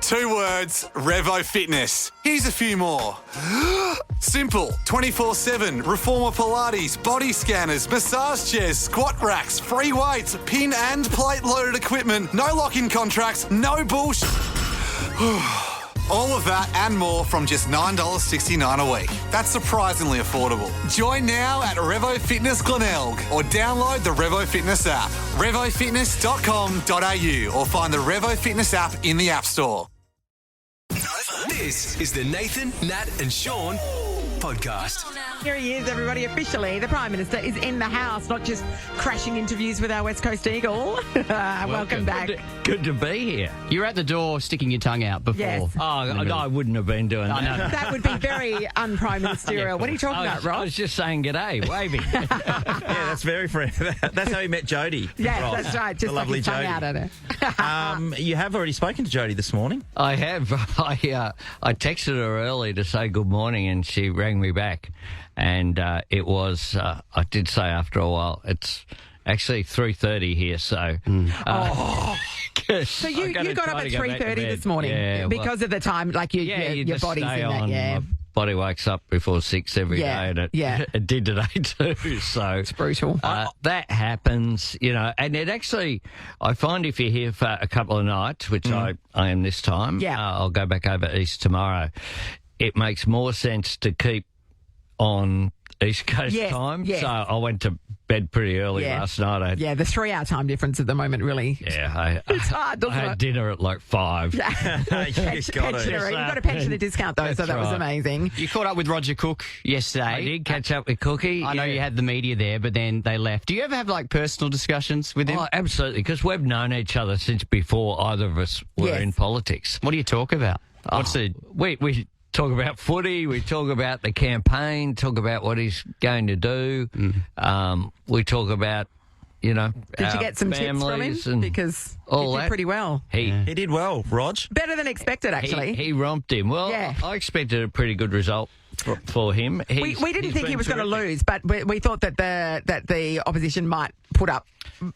2 words, Revo Fitness. Here's a few more. Simple, 24/7, reformer Pilates, body scanners, massage chairs, squat racks, free weights, pin and plate loaded equipment, no lock-in contracts, no bullshit. All of that and more from just $9.69 a week. That's surprisingly affordable. Join now at Revo Fitness Glenelg or download the Revo Fitness app. RevoFitness.com.au or find the Revo Fitness app in the App Store. This is the Nathan, Nat and Shaun podcast. Here he is, everybody. Officially, the Prime Minister is in the house, not just crashing interviews with our West Coast Eagle. Welcome back. Good to be here. You were at the door sticking your tongue out before. Yes. Oh, I wouldn't have been doing that. No. That would be very un-Prime Ministerial. What are you talking about, Rob? I was just saying g'day, waving. Yeah, that's very friend. That's how he met Jodie. Yes, Ross. that's right. Just the lovely tongue Jodie. out at her. You have already spoken to Jodie this morning. I have. I texted her early to say good morning, and she rang me back. And it was, I did say after a while, it's actually 3:30 here, so... So you got up at 3:30 this morning because of the time, like your body's stay in on. that, yeah. My body wakes up before 6 every day, and it did today too, so... It's brutal. That happens, you know, and it actually, I find if you're here for a couple of nights, which I am this time, I'll go back over east tomorrow, it makes more sense to keep on East Coast time. Yes. So I went to bed pretty early last night. The 3-hour time difference at the moment, really. Yeah, It's hard, doesn't I had it? dinner at like 5. Pensioner. You got a pensioner discount, though, so that was amazing. You caught up with Roger Cook yesterday. I did catch up with Cookie. I know you had the media there, but then they left. Do you ever have, like, personal discussions with him? Oh, absolutely, because we've known each other since before either of us were in politics. What do you talk about? We talk about footy, we talk about the campaign, talk about what he's going to do. We talk about, you know, Did you get some tips from him? Because he did pretty well. He did well, Rog. Better than expected, actually. He romped him. Well, I expected a pretty good result for him. We didn't think he was going to lose, but we thought that the opposition might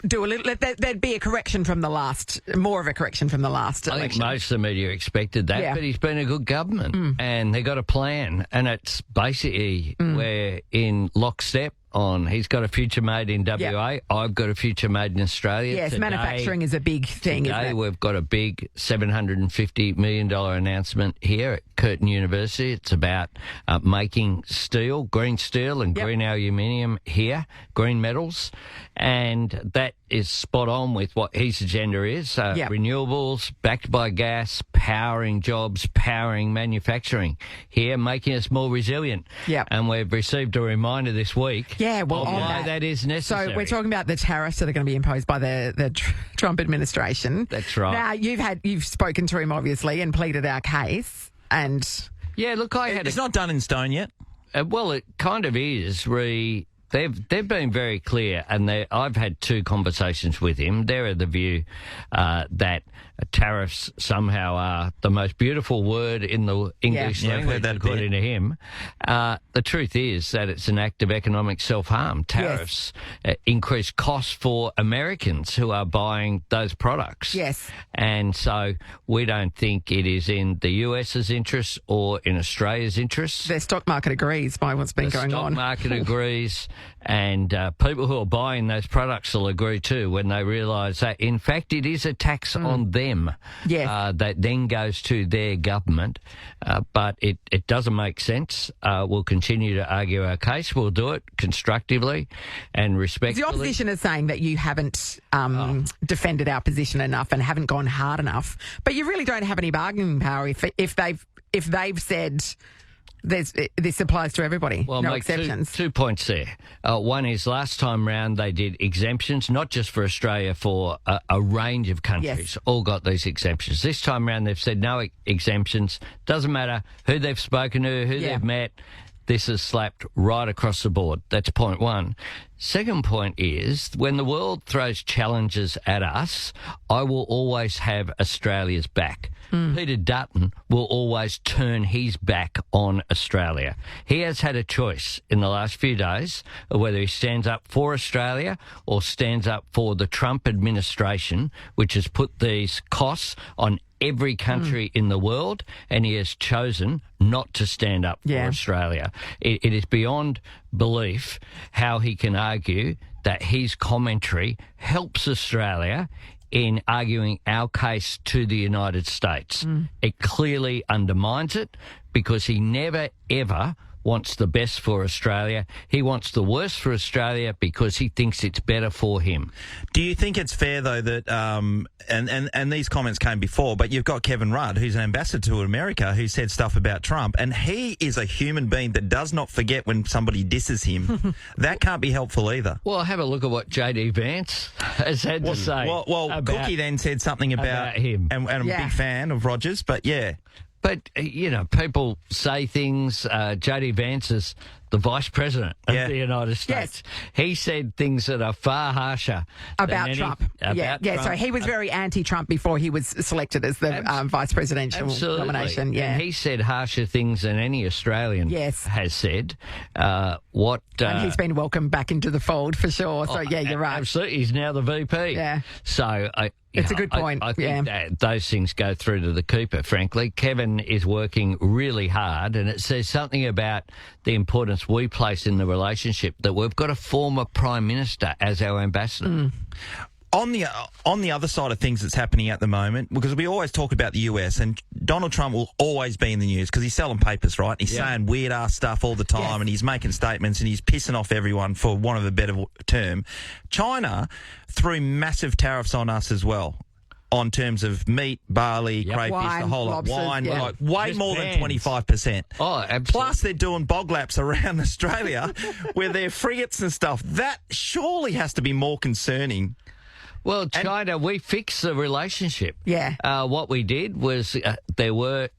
do a little. There'd be a correction from the last, more of a correction from the last election. I think most of the media expected that, but he's been a good government, and they got a plan, and it's basically we're in lockstep. He's got a future made in WA. I've got a future made in Australia. Yes, manufacturing is a big thing, isn't Today it? we've got a big $750 million announcement here at Curtin University. It's about making steel, green steel and green aluminium here, green metals, and that is spot on with what his agenda is. Renewables, backed by gas, powering jobs, powering manufacturing here, making us more resilient. And we've received a reminder this week why that is necessary. So we're talking about the tariffs that are going to be imposed by the Trump administration. That's right. Now, you've spoken to him, obviously, and pleaded our case. And yeah, look, It's not done in stone yet. Well, it kind of is. They've been very clear, and I've had 2 conversations with him. They're of the view that tariffs somehow are the most beautiful word in the English language, according to him. The truth is that it's an act of economic self-harm. Tariffs increase costs for Americans who are buying those products. Yes. And so we don't think it is in the US's interest or in Australia's interest. The stock market agrees by what's been going on. The stock market agrees, and people who are buying those products will agree too when they realise that, in fact, it is a tax on them that then goes to their government. But it doesn't make sense. We'll continue to argue our case. We'll do it constructively and respectfully. The opposition is saying that you haven't defended our position enough and haven't gone hard enough. But you really don't have any bargaining power if they've said this applies to everybody. Well, no make exceptions. Two points there. One is last time round they did exemptions, not just for Australia, for a range of countries. All got these exemptions. This time round they've said no exemptions. Doesn't matter who they've spoken to, who they've met. This is slapped right across the board. That's point one. Second point is, when the world throws challenges at us, I will always have Australia's back. Peter Dutton will always turn his back on Australia. He has had a choice in the last few days of whether he stands up for Australia or stands up for the Trump administration, which has put these costs on every country in the world, and he has chosen not to stand up for Australia. It is beyond belief how he can argue that his commentary helps Australia in arguing our case to the United States. It clearly undermines it because he never, ever wants the best for Australia. He wants the worst for Australia because he thinks it's better for him. Do you think it's fair, though, that, and these comments came before, but you've got Kevin Rudd, who's an ambassador to America, who said stuff about Trump, and he is a human being that does not forget when somebody disses him. That can't be helpful either. Well, have a look at what J.D. Vance has had to say. Well, Cookie then said something about him. And I'm a big fan of Rogers, but yeah. But, people say things. J.D. Vance is the Vice President of the United States. Yes. He said things that are far harsher about Trump. Trump. So he was very anti-Trump before he was selected as the vice presidential nomination. Yeah, and he said harsher things than any Australian has said. And he's been welcomed back into the fold for sure. So you're right. Absolutely, he's now the VP. Yeah. So it's a good point. I think that those things go through to the keeper, frankly. Kevin is working really hard, and it says something about the importance we place in the relationship that we've got a former Prime Minister as our ambassador. On the other side of things that's happening at the moment, because we always talk about the US, and Donald Trump will always be in the news because he's selling papers, right? He's saying weird-ass stuff all the time, and he's making statements, and he's pissing off everyone, for want of a better term. China threw massive tariffs on us as well, on terms of meat, barley, crayfish, wine, the whole lot. lobsters, Wine, like way Just more bans. than 25%. Oh, absolutely. Plus, they're doing bog laps around Australia with their frigates and stuff. That surely has to be more concerning. Well, China, we fixed the relationship. Yeah. What we did was there were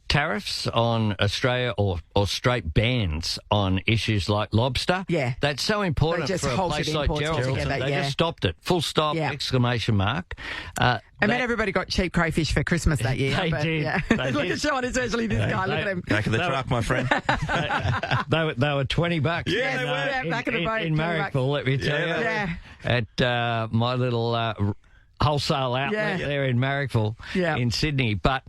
tariffs on Australia or straight bans on issues like lobster. Yeah. That's so important They just for a halted place like imports Geraldton. altogether, They just stopped it. Full stop, exclamation mark. I mean, everybody got cheap crayfish for Christmas that year. They did. Yeah. They Look did. at Sean, it's actually this guy. Look at him. Back of the truck, my friend. They were $20. Yeah, they were. Yeah, back of the boat. In Marrickville, let me tell you. Yeah. At my little wholesale outlet there in Marrickville in Sydney. But,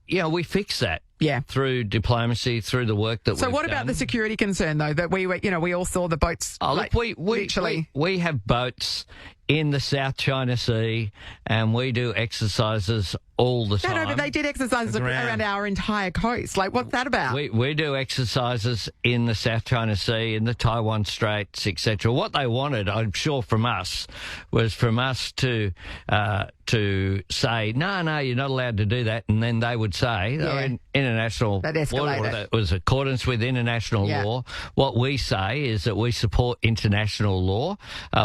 we fixed that. Yeah. Through diplomacy, through the work that we've done. So what about the security concern, though, that we were, we all saw the boats? Look, we have boats in the South China Sea, and we do exercises all the time. No, but they did exercises around our entire coast. Like, what's that about? We do exercises in the South China Sea, in the Taiwan Straits, etc. What they wanted, I'm sure, from us, was from us to say, no, you're not allowed to do that, and then they would say, in international that escalated. That was accordance with international law. What we say is that we support international law.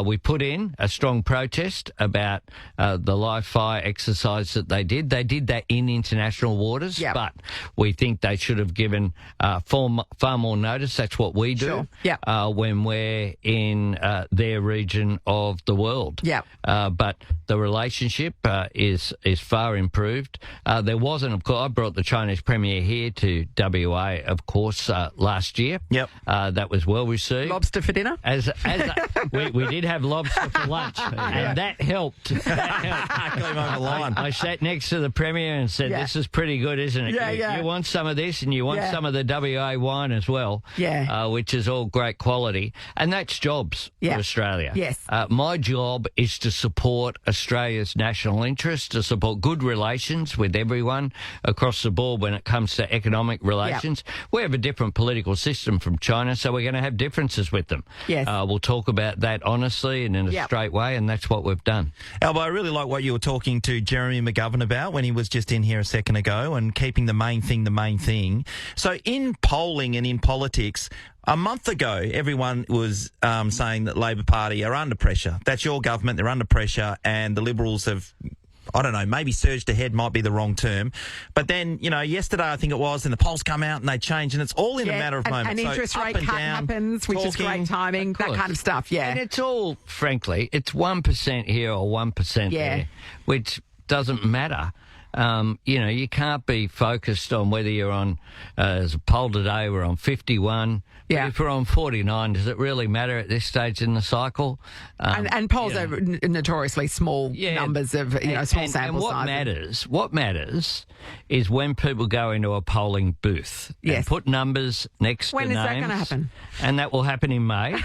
We put in a strong protest about the live fire exercise that they did. They did that in international waters, but we think they should have given far more notice. That's what we do when we're in their region of the world. But the relationship is far improved. There wasn't, of course, I brought the Chinese Premier here to WA, of course, last year. That was well received. Lobster for dinner? We did have lobster for lunch, and that helped. I sat next to the Premier and said, this is pretty good, isn't it? You want some of this, and you want some of the WA wine as well, which is all great quality. And that's jobs for Australia. Yes. My job is to support Australia's national interest, to support good relations with everyone across the board when it comes to economic relations. We have a different political system from China, so we're going to have differences with them. We'll talk about that honestly and in a straight way, and that's what we've done. Albo, I really like what you were talking to Jeremy McGovern about when he was just in here a second ago, and keeping the main thing. So in polling and in politics, a month ago, everyone was saying that Labor Party are under pressure. That's your government. They're under pressure, and the Liberals have I don't know, maybe surged ahead might be the wrong term. But then, yesterday I think it was, and the polls come out and they change, and it's all in a matter of moments. An So interest up rate and cut down, happens, which is great timing, that kind of stuff, And it's all, frankly, it's 1% here or 1% there, which doesn't matter. You can't be focused on whether you're on, as a poll today, we're on 51. Yeah. But if we're on 49, does it really matter at this stage in the cycle? And polls are notoriously small numbers of, small sample sizes. What matters is when people go into a polling booth and put numbers next to names. When is that going to happen? And that will happen in May.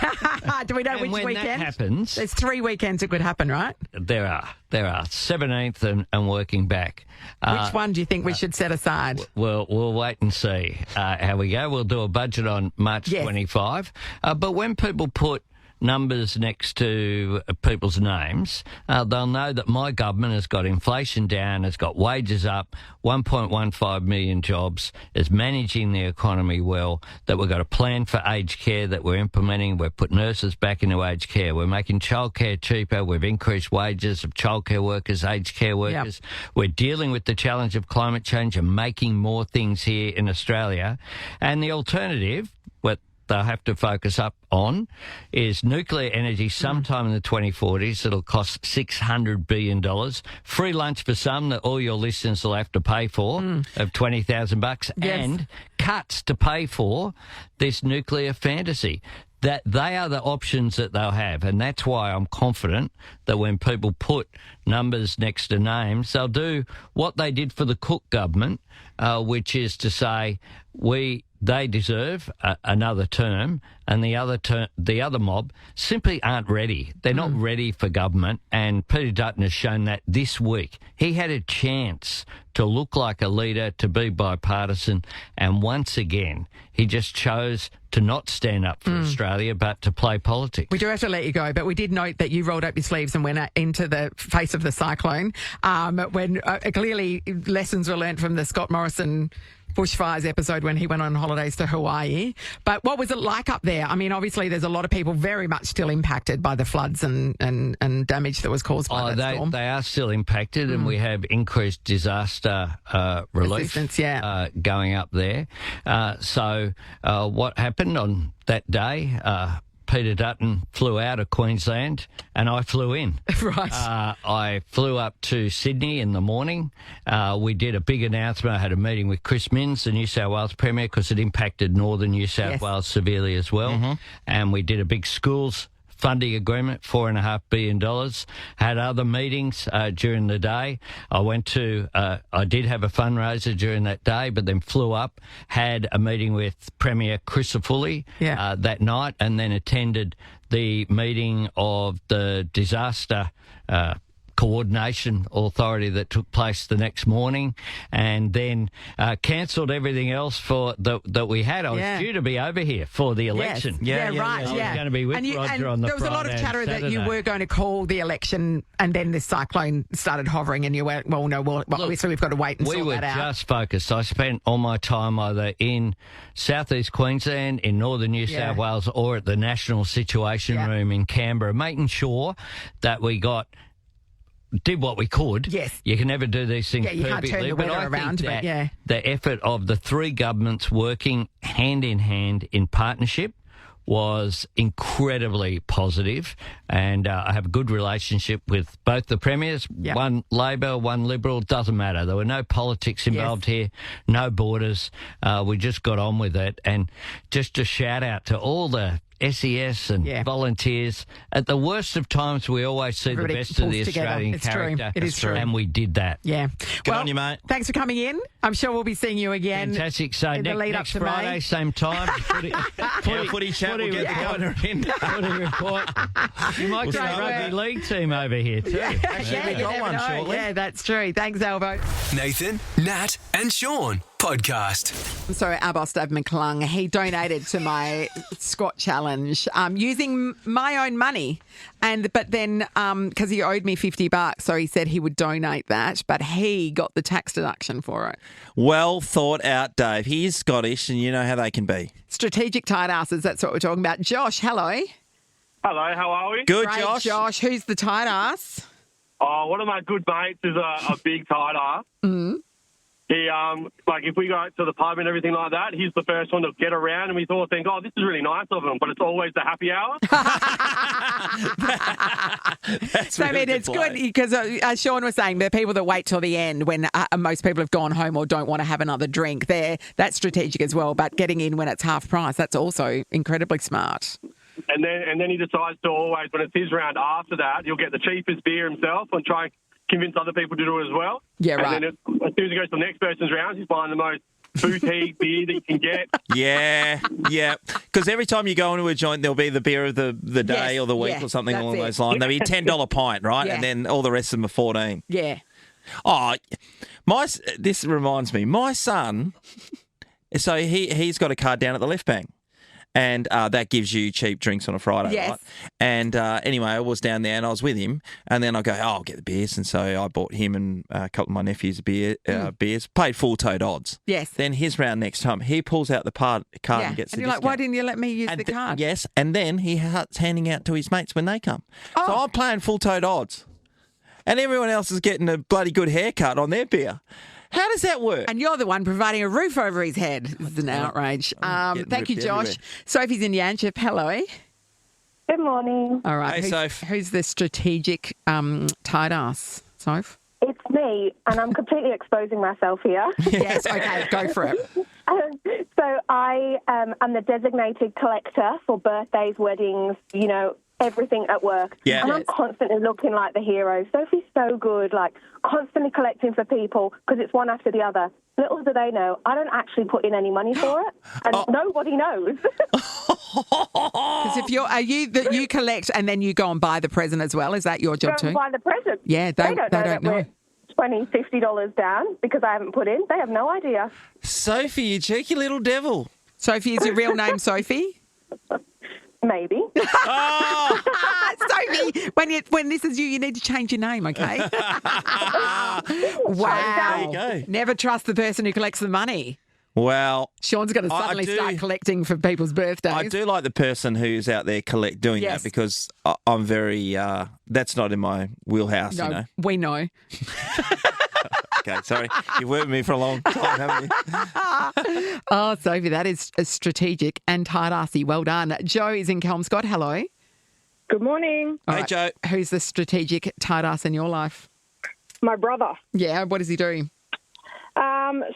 Do we know which when weekend? That happens, there's 3 weekends it could happen, right? There are 17th and working back. Which one do you think we should set aside? We'll wait and see how we go. We'll do a budget on March 25. But when people put numbers next to people's names, they'll know that my government has got inflation down, has got wages up, 1.15 million jobs, is managing the economy well, that we've got a plan for aged care that we're implementing. We've put nurses back into aged care. We're making childcare cheaper. We've increased wages of childcare workers, aged care workers. Yep. We're dealing with the challenge of climate change and making more things here in Australia. And the alternative, what they'll have to focus up on, is nuclear energy sometime in the 2040s. It'll cost $600 billion. Free lunch for some that all your listeners will have to pay for of $20,000 and cuts to pay for this nuclear fantasy. That they are the options that they'll have, and that's why I'm confident that when people put numbers next to names, they'll do what they did for the Cook government, which is to say they deserve another term, and the other mob simply aren't ready. They're not ready for government, and Peter Dutton has shown that this week. He had a chance to look like a leader, to be bipartisan, and once again, he just chose to not stand up for Australia, but to play politics. We do have to let you go, but we did note that you rolled up your sleeves and went into the face of the cyclone when clearly lessons were learnt from the Scott Morrison bushfires episode when he went on holidays to Hawaii. But what was it like up there? I mean, obviously there's a lot of people very much still impacted by the floods and damage that was caused by that storm. They are still impacted, and we have increased disaster relief going up there. So what happened on that day? Peter Dutton flew out of Queensland and I flew in. Right. I flew up to Sydney in the morning. We did a big announcement. I had a meeting with Chris Minns, the New South Wales Premier, because it impacted northern New South Wales severely as well. And we did a big schools funding agreement, $4.5 billion. Had other meetings during the day. I did have a fundraiser during that day, but then flew up, had a meeting with Premier Crisafulli that night, and then attended the meeting of the disaster coordination authority that took place the next morning, and then cancelled everything else that we had. I was due to be over here for the election. Right. I was going to be with Roger on the there was a lot of Friday chatter and that you Saturday. were going to call the election, and then this cyclone started hovering, and you went, obviously we've got to wait and sort that out. We were just focused. I spent all my time either in southeast Queensland, in northern New South Wales, or at the National Situation Room in Canberra, making sure that we did what we could. Yes. You can never do these things perfectly. You can't turn the but weather I around, think but the effort of the three governments working hand in hand in partnership was incredibly positive, and I have a good relationship with both the premiers, one Labor, one Liberal, doesn't matter. There were no politics involved here, no borders. We just got on with it, and just a shout out to all the SES and volunteers. At the worst of times, we always see the best of the Australian character. It is true. And we did that. Yeah. Good on you, mate. Thanks for coming in. I'm sure we'll be seeing you again. Fantastic. So in the lead next up to Friday, May. same time. Footy chat will get the governor in. Footy report. You might get a rugby league team over here too. Actually, we got one shortly. Yeah, that's true. Thanks, Albo. Nathan, Nat, and Shaun podcast. So our boss, Dave McClung, he donated to my squat challenge using my own money. But then because he owed me $50, so he said he would donate that, but he got the tax deduction for it. Well thought out, Dave. He is Scottish, and you know how they can be. Strategic tight asses, that's what we're talking about. Josh, hello. Hello, how are we? Good, Great, Josh. Josh. Who's the tight ass? Oh, one of my good mates is a big tighter. Mm. He, if we go to the pub and everything like that, he's the first one to get around, and we all think, oh, this is really nice of him, but it's always the happy hour. So, I mean, it's good because, as Sean was saying, there are people that wait till the end when most people have gone home or don't want to have another drink. That's strategic as well, but getting in when it's half price, that's also incredibly smart. And then he decides to always, when it's his round after that, he'll get the cheapest beer himself and try and convince other people to do it as well. Yeah, right. And then as soon as he goes to the next person's round, he's buying the most boutique beer that you can get. Yeah. Because every time you go into a joint, there'll be the beer of the day or the week or something along those lines. There'll be a $10 pint, right? Yeah. And then all the rest of them are 14. Yeah. Oh, this reminds me. My son, so he's got a card down at the Left Bank. And that gives you cheap drinks on a Friday, Yes. right? And anyway, I was down there and I was with him. And then I go, I'll get the beers. And so I bought him and a couple of my nephews beers, paid full-toed odds. Yes. Then his round next time, he pulls out the card and gets and the you're like, discount. why didn't you let me use the card? Yes, and then he starts handing out to his mates when they come. Oh. So I'm playing full-toed odds. And everyone else is getting a bloody good haircut on their beer. How does that work? And you're the one providing a roof over his head. It's an outrage. Thank you, ripped Josh. everywhere. Sophie's in Yanchep. Hello. Good morning. All right. Hey, Soph. Who's the strategic tight ass, Soph? It's me, and I'm completely exposing myself here. Yes, okay, go for it. So I am the designated collector for birthdays, weddings, everything at work. Yeah. And I'm constantly looking like the hero. Sophie's so good, constantly collecting for people because it's one after the other. Little do they know, I don't actually put in any money for it, and nobody knows. Because if you collect and then you go and buy the present as well, is that your job Go too? and buy the present. Yeah, they don't know. We're $20, $50 down because I haven't put in. They have no idea. Sophie, you cheeky little devil. Sophie, is your real name Sophie? Maybe. Sophie, when this is you need to change your name, okay? Wow. There you go. Never trust the person who collects the money. Well, Sean's going to I suddenly do- start collecting for people's birthdays. I do like the person who's out there doing Yes. that because I'm very, that's not in my wheelhouse, No, you know. we know. Okay, sorry. You've worked with me for a long time, haven't you? Oh, Sophie, that is a strategic and tight-assy. Well done. Joe is in Kelmscott. Hello. Good morning. All Hey, right. Joe. Who's the strategic tight-ass in your life? My brother. Yeah, what does he do?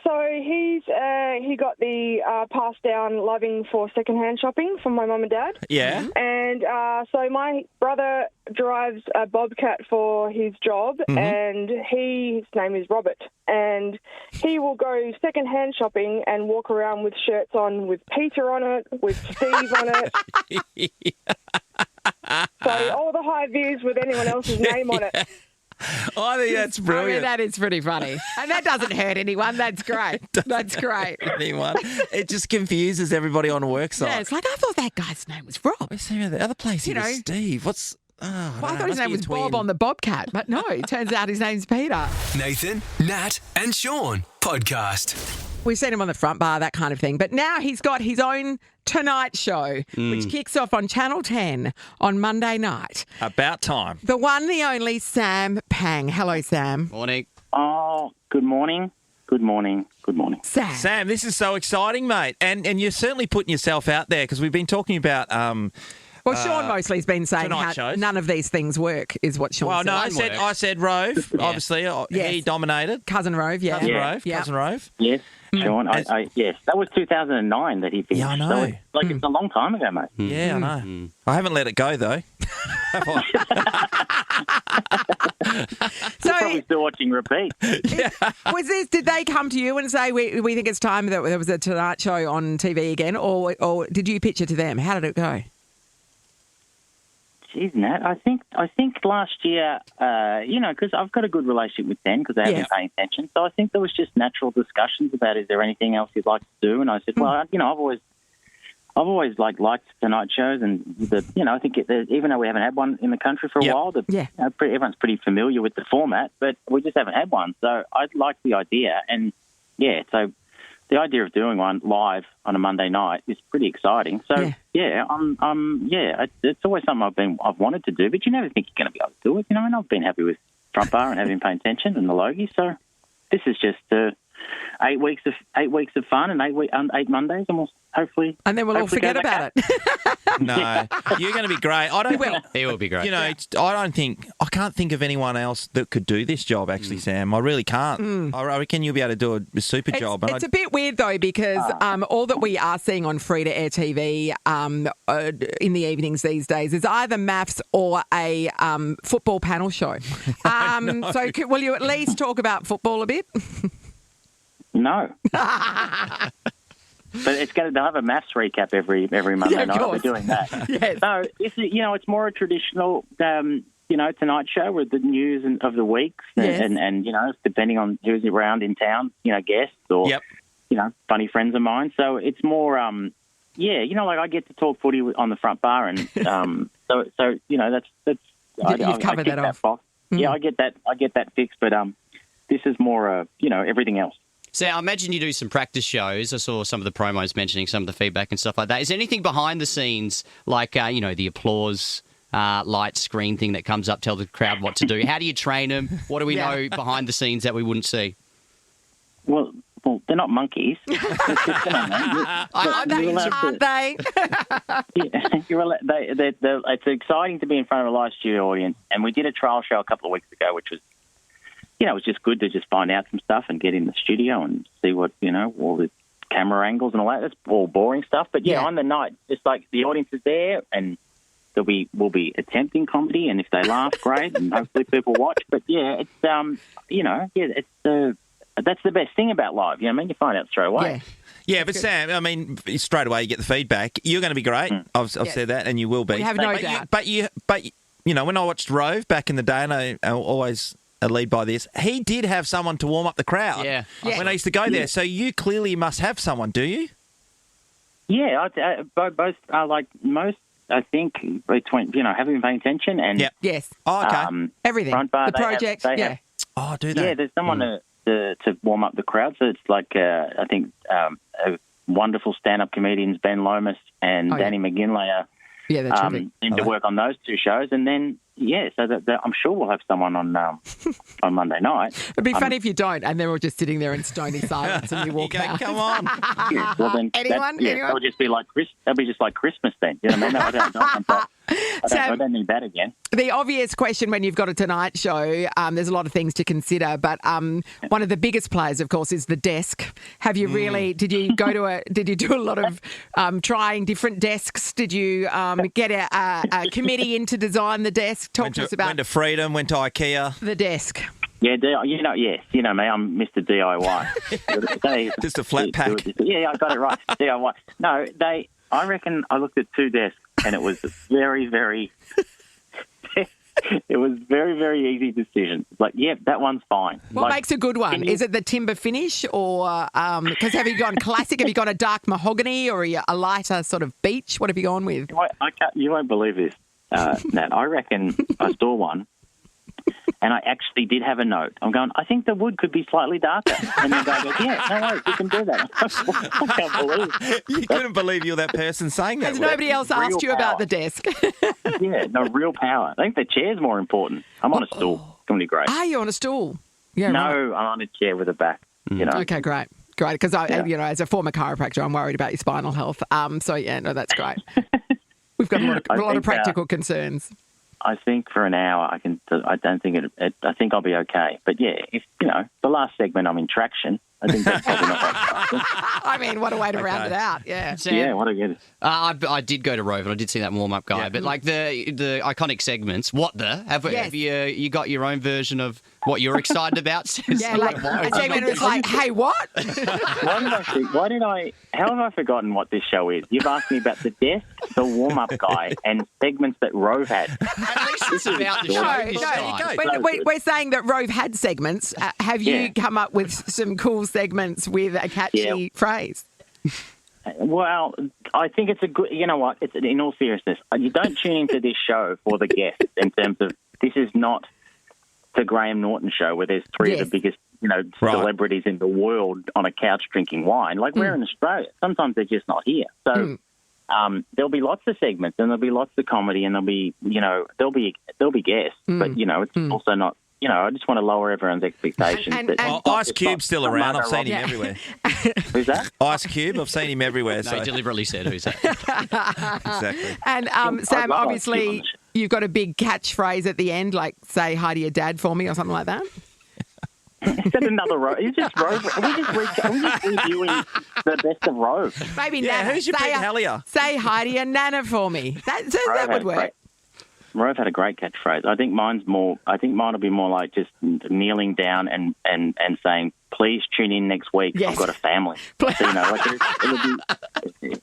So he got the passed down loving for secondhand shopping from my mum and dad. Yeah. And so my brother drives a Bobcat for his job, and his name is Robert. And he will go secondhand shopping and walk around with shirts on with Peter on it, with Steve on it. So all the high vis with anyone else's name on it. I think that's I mean, brilliant. that is pretty funny. And that doesn't hurt anyone. That's great. That's great. Anyone. It just confuses everybody on the work site. Yeah, it's like, I thought that guy's name was Rob. Where's the other place? You He was know. Steve. What's... Oh, Well, I thought his name was Bob on the Bobcat, but no, it turns out his name's Peter. Nathan, Nat, and Sean podcast. We've seen him on the front bar, that kind of thing. But now he's got his own Tonight Show, which kicks off on Channel 10 on Monday night. About time. The one, the only Sam Pang. Hello, Sam. Morning. Oh, good morning. Good morning. Good morning. Sam, this is so exciting, mate. And you're certainly putting yourself out there because we've been talking about... Well, Sean mostly has been saying Tonight how shows. none of these things work, is what Sean Well, said. no, I said Rove, obviously. Yes. He dominated. Cousin Rove, yeah. Cousin Yeah. Rove. Yeah. Cousin Rove. Yes, Sean. Yes, that was 2009 that he finished. Yeah, I know. So it's a long time ago, mate. Yeah, I know. I haven't let it go, though. Have I? So, Probably still watching repeat. did they come to you and say, we think it's time that there was a Tonight Show on TV again, or did you pitch it to them? How did it go? Jeez, Nat, I think last year, because I've got a good relationship with Ben because they have been paying attention. So I think there was just natural discussions about, is there anything else you'd like to do? And I said, well, I've always liked Tonight shows, and I think even though we haven't had one in the country for a while, everyone's pretty familiar with the format, but we just haven't had one. So I like the idea, and so the idea of doing one live on a Monday night is pretty exciting. So it's always something I've wanted to do, but you never think you're going to be able to do it. And I've been happy with front bar and have him paying attention and the Logie. So this is just 8 weeks of fun and 8 Mondays, and we'll hopefully. And then we'll all forget about it. No, you're going to be great. He will be great. You know, I can't think of anyone else that could do this job, actually, Sam. I really can't. I reckon you'll be able to do a super job. It's a bit weird, though, because all that we are seeing on free-to-air TV in the evenings these days is either maths or a football panel show. So will you at least talk about football a bit? No. But they'll have a maths recap every Monday night. We're doing that. Yes. So it's more a traditional Tonight Show with the news of the weeks and depending on who's around in town, guests or funny friends of mine. So it's more like I get to talk footy on the front bar, and so that's you've covered that off. Box. Yeah, I get that fixed, but this is more everything else. So I imagine you do some practice shows. I saw some of the promos mentioning some of the feedback and stuff like that. Is there anything behind the scenes, like, the applause light screen thing that comes up, tell the crowd what to do? How do you train them? What do we know behind the scenes that we wouldn't see? Well, they're not monkeys. Aren't they? It's exciting to be in front of a live studio audience. And we did a trial show a couple of weeks ago, which was, it was just good to just find out some stuff and get in the studio and see what, all the camera angles and all that. That's all boring stuff. But, on the night, just like the audience is there and we'll be attempting comedy. And if they laugh, great. And hopefully people watch. But, it's, that's the best thing about live. You find out straight away. Yeah, but Sam, straight away you get the feedback. You're going to be great. I've said that, and you will be. We have no doubt. But when I watched Rove back in the day, and I always lead by this, he did have someone to warm up the crowd. Yeah. When I used to go there. So you clearly must have someone, do you? Yeah, both are like most. I think between have been paying attention and yes. Oh, okay. Everything. Front bar, the project. Do they? Yeah, there's someone to warm up the crowd. So it's like I think wonderful stand-up comedians Ben Lomas and Danny McGinley are in to work on those two shows, and then so I'm sure we'll have someone on Monday night. It'd be funny if you don't, and they're all just sitting there in stony silence, and you walk out. Come on. Well, then Anyone? That'll just be like that'll be just like Christmas then. You know what I mean? I don't need that again. The obvious question when you've got a Tonight Show, there's a lot of things to consider, but one of the biggest players, of course, is the desk. Have you really? Did you do a lot of trying different desks? Did you get a committee in to design the desk? Talk to us about. Went to Freedom. Went to IKEA. The desk. Yeah, yes, me, I'm Mr. DIY. Just a flat pack. Yeah, I got it right. DIY. No, I reckon I looked at two desks and it was very, very, very, very easy decision. Like, that one's fine. What makes a good one? Is it the timber finish or, because have you gone classic? Have you gone a dark mahogany or a lighter sort of beach? What have you gone with? You won't believe this, Nat. I reckon I saw one. And I actually did have a note. I'm going, I think the wood could be slightly darker. And the guy goes, no worries, you can do that. I can't believe it. You couldn't believe you're that person saying that. Has nobody else asked you about the desk? Real power. I think the chair's more important. I'm on a stool. It's going to be great. Are you on a stool? Yeah. No, I'm on a chair with a back. Okay, great. Great, because as a former chiropractor, I'm worried about your spinal health. That's great. We've got a lot of practical concerns. I think for an hour, I don't think I think I'll be okay. But if the last segment I'm in traction, I think that's probably not right. I mean, what a way to round it out. Yeah. Sam, what a good. I did go to Rove and I did see that warm-up guy. But like the iconic segments, have you got your own version of what you're excited about? Yeah, like a segment was like, hey, what? How have I forgotten what this show is? You've asked me about the desk, the warm-up guy, and segments that Rove had. At least it's about the show this time. We're saying that Rove had segments. Have you come up with some cool segments with a catchy phrase? Well, I think it's a good. You know what? It's in all seriousness, you don't tune into this show for the guests. In terms of this is not the Graham Norton show where there's three of the biggest celebrities in the world on a couch drinking wine. Like we're in Australia. Sometimes they're just not here. So there'll be lots of segments and there'll be lots of comedy and there'll be guests. But it's also not. I just want to lower everyone's expectations. Ice Cube's still around. I've seen him everywhere. Who's that? Ice Cube. I've seen him everywhere. No, he deliberately said who's that. Exactly. And Sam, obviously, you've got a big catchphrase at the end, like say hi to your dad for me or something like that. Is that another Rove? Is this Rove? Are we just reviewing the best of Rove? Maybe Yeah, Nana. who's your Pete Hellier? Say hi to your Nana for me. That would work. Rove had a great catchphrase. I think mine will be more like just kneeling down and saying, "Please tune in next week. Yes. I've got a family." So, it'll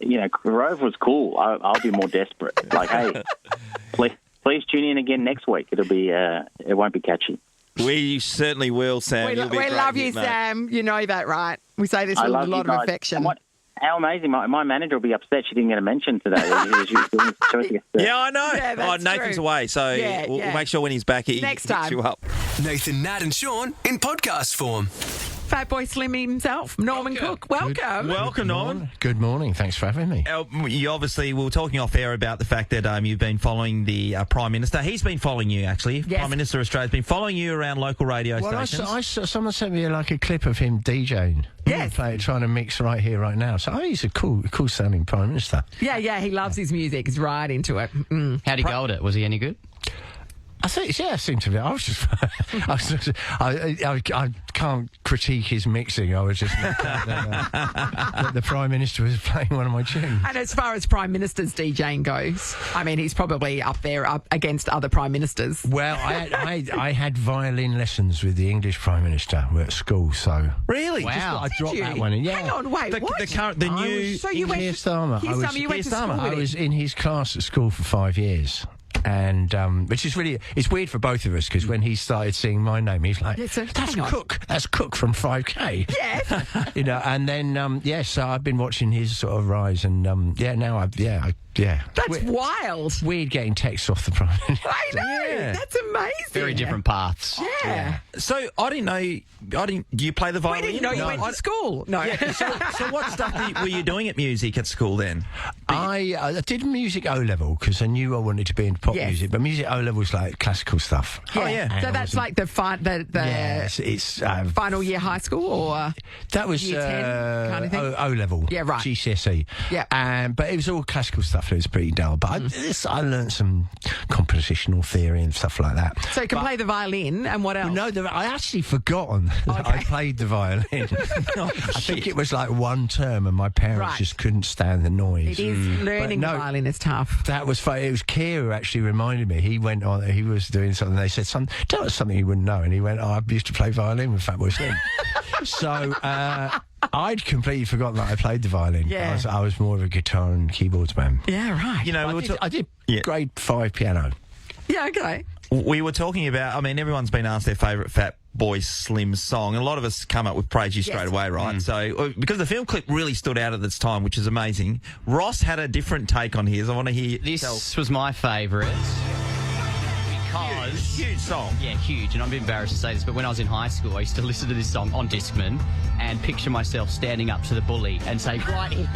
be, Rove was cool. I'll be more desperate. Like, hey, please tune in again next week. It'll be, it won't be catchy. We certainly will, Sam. We You'll be a great love you, hit, mate. Sam. You know that, right? We say this with a lot of affection. How amazing. My manager will be upset she didn't get a mention today. Yeah, I know. Yeah, that's Nathan's true. away, so Yeah, we'll yeah. make sure when he's back, he Next picks time. you up. Nathan, Nat, and Sean in podcast form. Fat Boy Slim himself, Norman Cook. Welcome. Welcome, Norman. Good morning. Thanks for having me. You obviously, we were talking off air about the fact that you've been following the Prime Minister. He's been following you, actually. Yes. Prime Minister of Australia's been following you around local radio stations. I saw someone sent me a clip of him DJing. Yes. Trying to mix right here, right now. So he's a cool sounding Prime Minister. Yeah, he loves his music. He's right into it. How'd he go at it? Was he any good? I think, yeah, it seemed to be. I was just, I can't critique his mixing. I was just that the Prime Minister was playing one of my tunes. And as far as Prime Minister's DJing goes, I mean, he's probably up against other Prime Ministers. Well, I had violin lessons with the English Prime Minister at school, so Really? Wow. I dropped Did you? that one in. Yeah. Hang on, wait, what? The new... So you went Keir Starmer. Keir Starmer, you went to school with I him? was in his class at school for 5 years. And which is really, it's weird for both of us because when he started singing my name, he's like, Yeah, so "That's hang on. Cook, that's Cook from 5K." Yes. And then so I've been watching his sort of rise, and now That's wild. weird getting texts off the Prime Minister. I know. Yeah. That's amazing. Very different paths. Yeah. So, I didn't know... Do you play the We violin? didn't know you went to school. No. Yeah, so what stuff were you doing at music at school then? I did music O-level because I knew I wanted to be in pop Yes. music, but music O-level was like classical stuff. Oh, yeah. And So I that's wasn't- like the it's final year high school, or that was Year 10 kind of thing? O-level. Yeah, right. GCSE. Yeah. But it was all classical stuff. It was pretty dull. But I learned some compositional theory and stuff like that. so you can play the violin, and what else? No, I actually forgotten that I played the violin. I think it was like one term, and my parents Right. just couldn't stand the noise. It is learning But the no, violin is tough. That was funny. It was Keir who actually reminded me. He went on. He was doing something. They said tell us something he wouldn't know, and he went, "I used to play violin with Fatboy Slim." So I'd completely forgotten that I played the violin. Yeah. I was more of a guitar and keyboards man. Yeah, right. You know, I did Yeah. grade 5 piano. Yeah, okay. we were talking about... I mean, everyone's been asked their favourite Fat Boy Slim song, and a lot of us come up with Praise You straight away, right? So, because the film clip really stood out at its time, which is amazing, Ross had a different take on his. I want to hear... This was my favourite. Because... Huge song. Yeah, huge. And I'm a bit embarrassed to say this, but when I was in high school, I used to listen to this song on Discman and picture myself standing up to the bully and say, right here.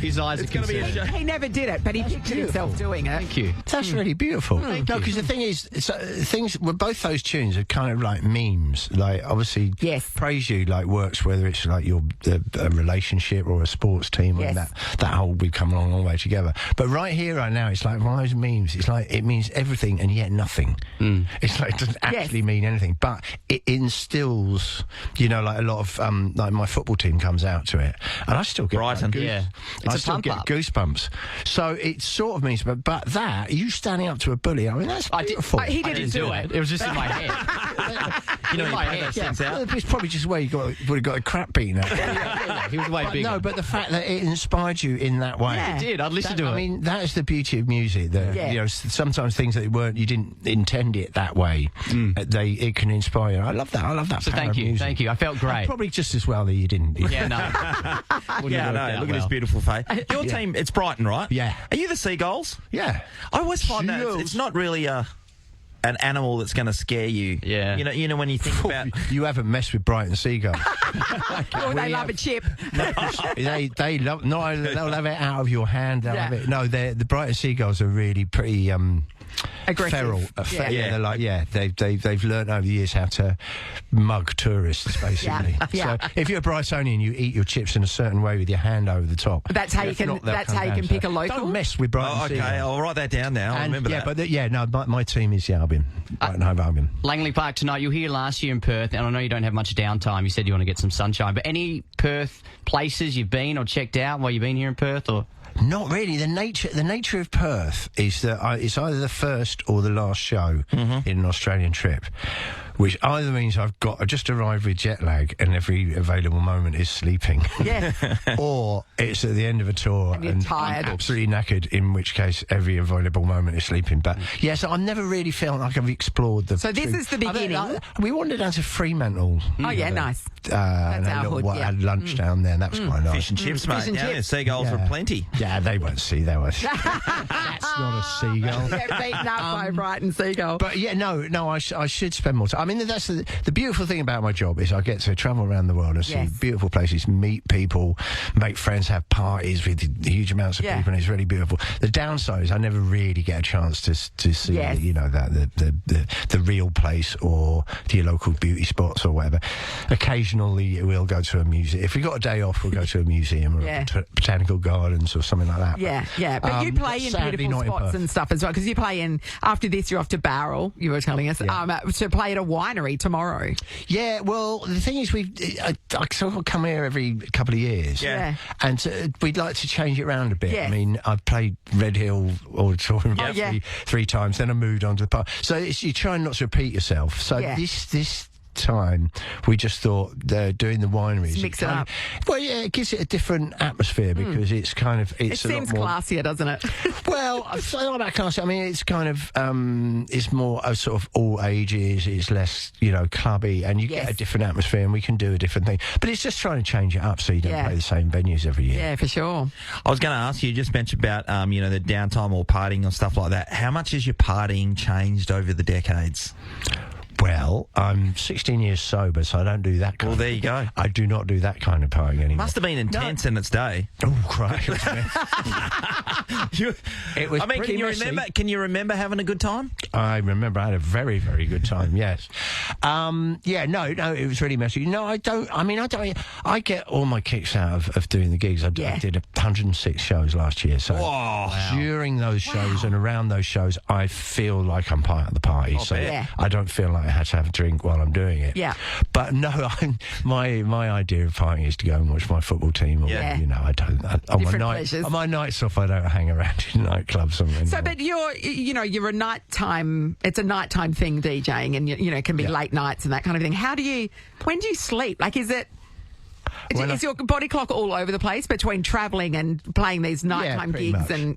His eyes are concerned. He never did it, but he pictured himself doing it. Thank you. That's really beautiful. No, because the thing is, both those tunes are kind of like memes. Like, obviously, Yes. Praise You works whether it's like a relationship or a sports team, Yes. and that whole we come along a long way together. But right here, right now, it's like one of those memes. It's like it means everything and yet nothing. It's like it doesn't actually mean anything, but it instills, like a lot of like my football team comes out to it, and I still get Brighton. Yeah. It's I a still pump get up. goosebumps. So it sort of means, but that you standing up to a bully, I mean that's beautiful. He I didn't didn't do it. It was just in my head. You know, In you my play head. those things out. It's probably just where you would have got a crap beaten out. He was way But bigger. no, but the fact that it inspired you in that way. Yeah. It did. I'd listen to it. I mean, that is the beauty of music. That Yeah. sometimes things that you didn't intend it that way. It can inspire you. I love that. I love that. So power thank of you. music. Thank you. I felt great. Probably just as well that you didn't. Yeah, no. Yeah, no, look at his beautiful face. Your team, it's Brighton, right? Yeah. Are you the Seagulls? Yeah. I always find that Seagulls. it's not really an animal that's going to scare you. Yeah. You know when you think about... You haven't messed with Brighton Seagull. Oh, they love a chip. they love. No, they'll have it out of your hand. They'll Yeah. have it. No, the Brighton Seagulls are really pretty. Aggressive. feral. Yeah. They're like, they've learned over the years how to mug tourists, basically. Yeah. So if you're a Brightonian, you eat your chips in a certain way with your hand over the top. That's how you can. That's how you can pick a local. Don't mess with Brighton. Oh, okay, Seagull. I'll write that down now. I'll remember that. My team is the Albion. Brighton Hove Albion. Langley Park tonight. You were here last year in Perth, and I know you don't have much downtime. You said you want to get some sunshine, but any Perth places you've been or checked out while you've been here in Perth, or? Not really. The nature of Perth is that it's either the first or the last show in an Australian trip, which either means I've just arrived with jet lag and every available moment is sleeping, or it's at the end of a tour and you're tired, I'm absolutely knackered, in which case every available moment is sleeping. But so I've never really felt like I've explored the. So this is the beginning. We wandered down to Fremantle. Oh yeah, nice. That's our hood. Had lunch down there. And that was quite nice. Fish and chips, mate. Fish and chips. Seagulls were plenty. Yeah, they won't see. That's not a seagull. Get beaten up by Brighton Seagull. But I should spend more time. I mean, that's the beautiful thing about my job is I get to travel around the world and see beautiful places, meet people, make friends, have parties with huge amounts of people, and it's really beautiful. The downside is I never really get a chance to see the real place or your local beauty spots or whatever. Occasionally we'll go to a museum. If we got a day off, we'll go to a museum or botanical gardens or something like that. Yeah. But you play in beautiful spots and stuff as well, because you play in, after this you're off to Barrel, you were telling us, to play at a winery tomorrow. Yeah, well, the thing is, I sort of come here every couple of years. Yeah. And we'd like to change it around a bit. Yes. I mean, I've played Red Hill Auditorium three times, then I moved on to the park. So you're trying not to repeat yourself. So this time we just thought doing the wineries, mix it up. Well, it gives it a different atmosphere because it's kind of it seems classier, doesn't it? Well, I don't know about classy. I mean, it's kind of it's more a sort of all ages. It's less clubby, and you get a different atmosphere, and we can do a different thing. But it's just trying to change it up so you don't play the same venues every year. Yeah, for sure. I was going to ask you just mentioned about the downtime or partying or stuff like that. How much has your partying changed over the decades? Well, I'm 16 years sober, so I don't do that kind of... Well, there you go. I do not do that kind of partying anymore. Must have been intense in its day. Oh, Christ. It was can you remember? Can you remember having a good time? I remember I had a very, very good time, yes. No, it was really messy. No, I don't... I get all my kicks out of doing the gigs. I did 106 shows last year, so during those shows and around those shows, I feel like I'm part of the party. I don't feel like I had to have a drink while I'm doing it. Yeah. But no, my idea of partying is to go and watch my football team. Or, I don't. On my nights off, I don't hang around in nightclubs. So, but you're a nighttime. It's a nighttime thing, DJing, and it can be late nights and that kind of thing. When do you sleep? Like, is your body clock all over the place between travelling and playing these nighttime gigs? Much. And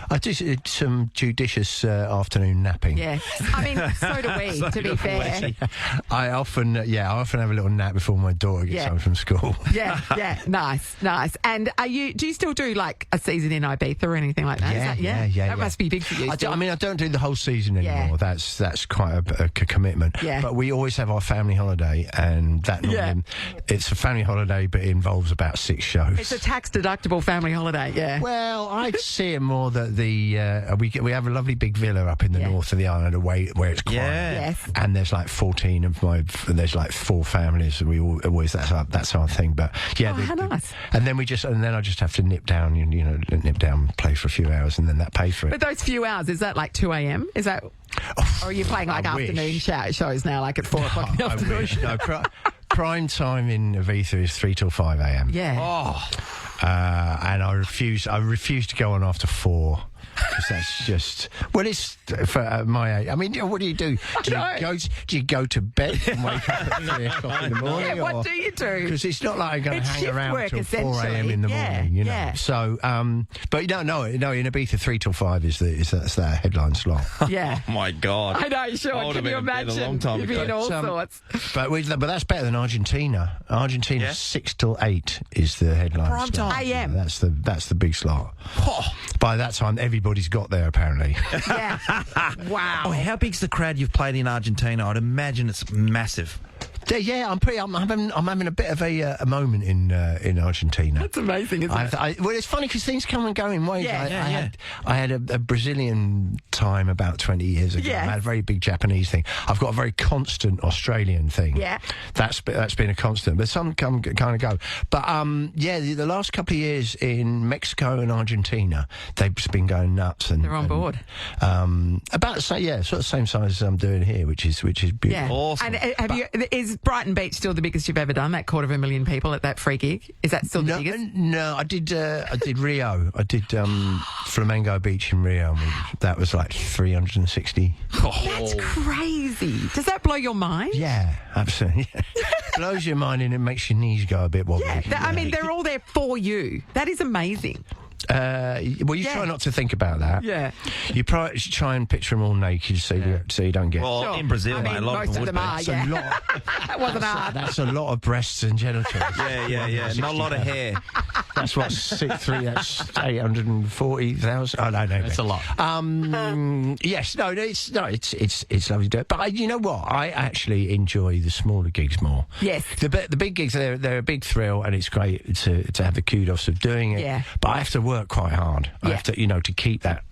I did some judicious afternoon napping. Yeah, I mean, so do we. To be fair, I often have a little nap before my daughter gets home from school. Yeah, nice. And do you still do like a season in Ibiza or anything like that? That must be big for you. I don't do the whole season anymore. That's quite a commitment. Yeah. But we always have our family holiday, and that normally it's a family holiday, but it involves about 6 shows. It's a tax-deductible family holiday, yeah. Well, I'd see it more that we have a lovely big villa up in the north of the island, away where it's quiet. Yes. And there's like 14 of there's like 4 families. We always that's our thing. But how nice. And then I just have to nip down, play for a few hours, and then that pays for it. But those few hours, is that like 2 a.m? Is that? Or are you playing like afternoon shows now, like at 4 o'clock in the afternoon? I wish. No, prime time in Ibiza is 3 till 5 a.m. Yeah. And I refuse to go on after 4. Because that's just... Well, it's for my age. I mean, what do you do? Do you go to bed and wake up at 3 o'clock in the morning? Yeah, what do you do? Because it's not like I'm going to hang around work, till 4 a.m. in the morning, Yeah. So, but no, in Ibiza, 3 till 5 that's their headline slot. Yeah. Oh, my God. I know, sure. Can you imagine? You'd be in all sorts. But that's better than Argentina. Argentina, 6 till 8 is the headline Prime slot. time. AM. That's the big slot. By that time, everybody's got there, apparently. Yeah. Wow. Oh, how big's the crowd you've played in Argentina? I'd imagine it's massive. Yeah, I'm having a bit of a moment in Argentina. That's amazing, isn't it? Well, it's funny because things come and go in waves. Yeah, I had a Brazilian time about 20 years ago. Yeah. I had a very big Japanese thing. I've got a very constant Australian thing. Yeah. That's been a constant, but some come kind of go. But the last couple of years in Mexico and Argentina, they've just been going nuts. And They're on board. About sort of the same size as I'm doing here, which is beautiful. Yeah. Awesome. And is Brighton Beach still the biggest you've ever done? That 250,000 people at that free gig? Is that still the biggest? No, I did Rio. I did Flamengo Beach in Rio. And that was like 360. That's crazy. Does that blow your mind? Yeah, absolutely. Yeah. Blows your mind and it makes your knees go a bit wobbly. Yeah, I mean, they're all there for you. That is amazing. You try not to think about that. Yeah. You try and picture them all naked so you don't get... Well, Sure. in Brazil, I mean, mate, a lot most of of them are, That's a yeah. lot. That wasn't hard. That's a lot of breasts and genitals. Yeah. Not a lot of hair. That's what 6'3", that's 840,000. Oh, no. That's a lot. Yes, it's lovely to do it. But you know what? I actually enjoy the smaller gigs more. Yes. The big gigs, they're a big thrill, and it's great to have the kudos of doing it. Yeah. But I have to work quite hard. I have to, to keep that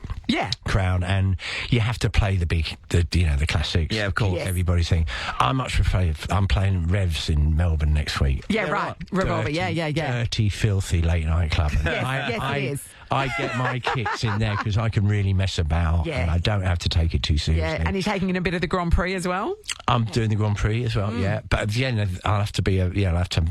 crowd, and you have to play the classics. Yeah, of course. Yes. Everybody's saying, I much prefer. I'm playing Revs in Melbourne next week. Yeah, right. Revolver, yeah. Dirty, filthy late night club. Yes, it is. I get my kicks in there because I can really mess about, and I don't have to take it too seriously. Yeah, and you're taking in a bit of the Grand Prix as well? I'm doing the Grand Prix as well, yeah. But at the end, I'll have to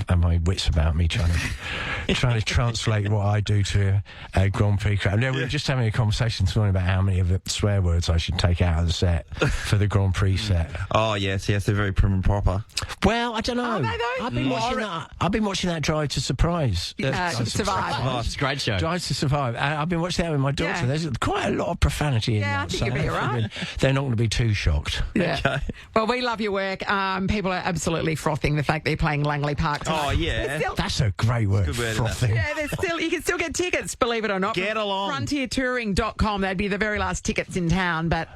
have my wits about me trying to translate what I do to a Grand Prix crowd. We were just having a conversation this morning about how many of the swear words I should take out of the set for the Grand Prix set. Oh, yes, they're very prim and proper. Well, I don't know. Are they though? I've been watching that Drive to Surprise. Survive. Oh, It's a great show. Drive to Survive. I've been watching that with my daughter. Yeah. There's quite a lot of profanity in Yeah, I that. think you'll be all right. They're not going to be too shocked. Yeah. Okay. Well, we love your work. People are absolutely frothing the fact they're playing Langley Park tonight. Oh, yeah. That's a great word. Good word, isn't it? Frothing. Yeah, you can still get tickets, believe it or not. Get along. Frontiertouring.com. That'd be the very last tickets in town. But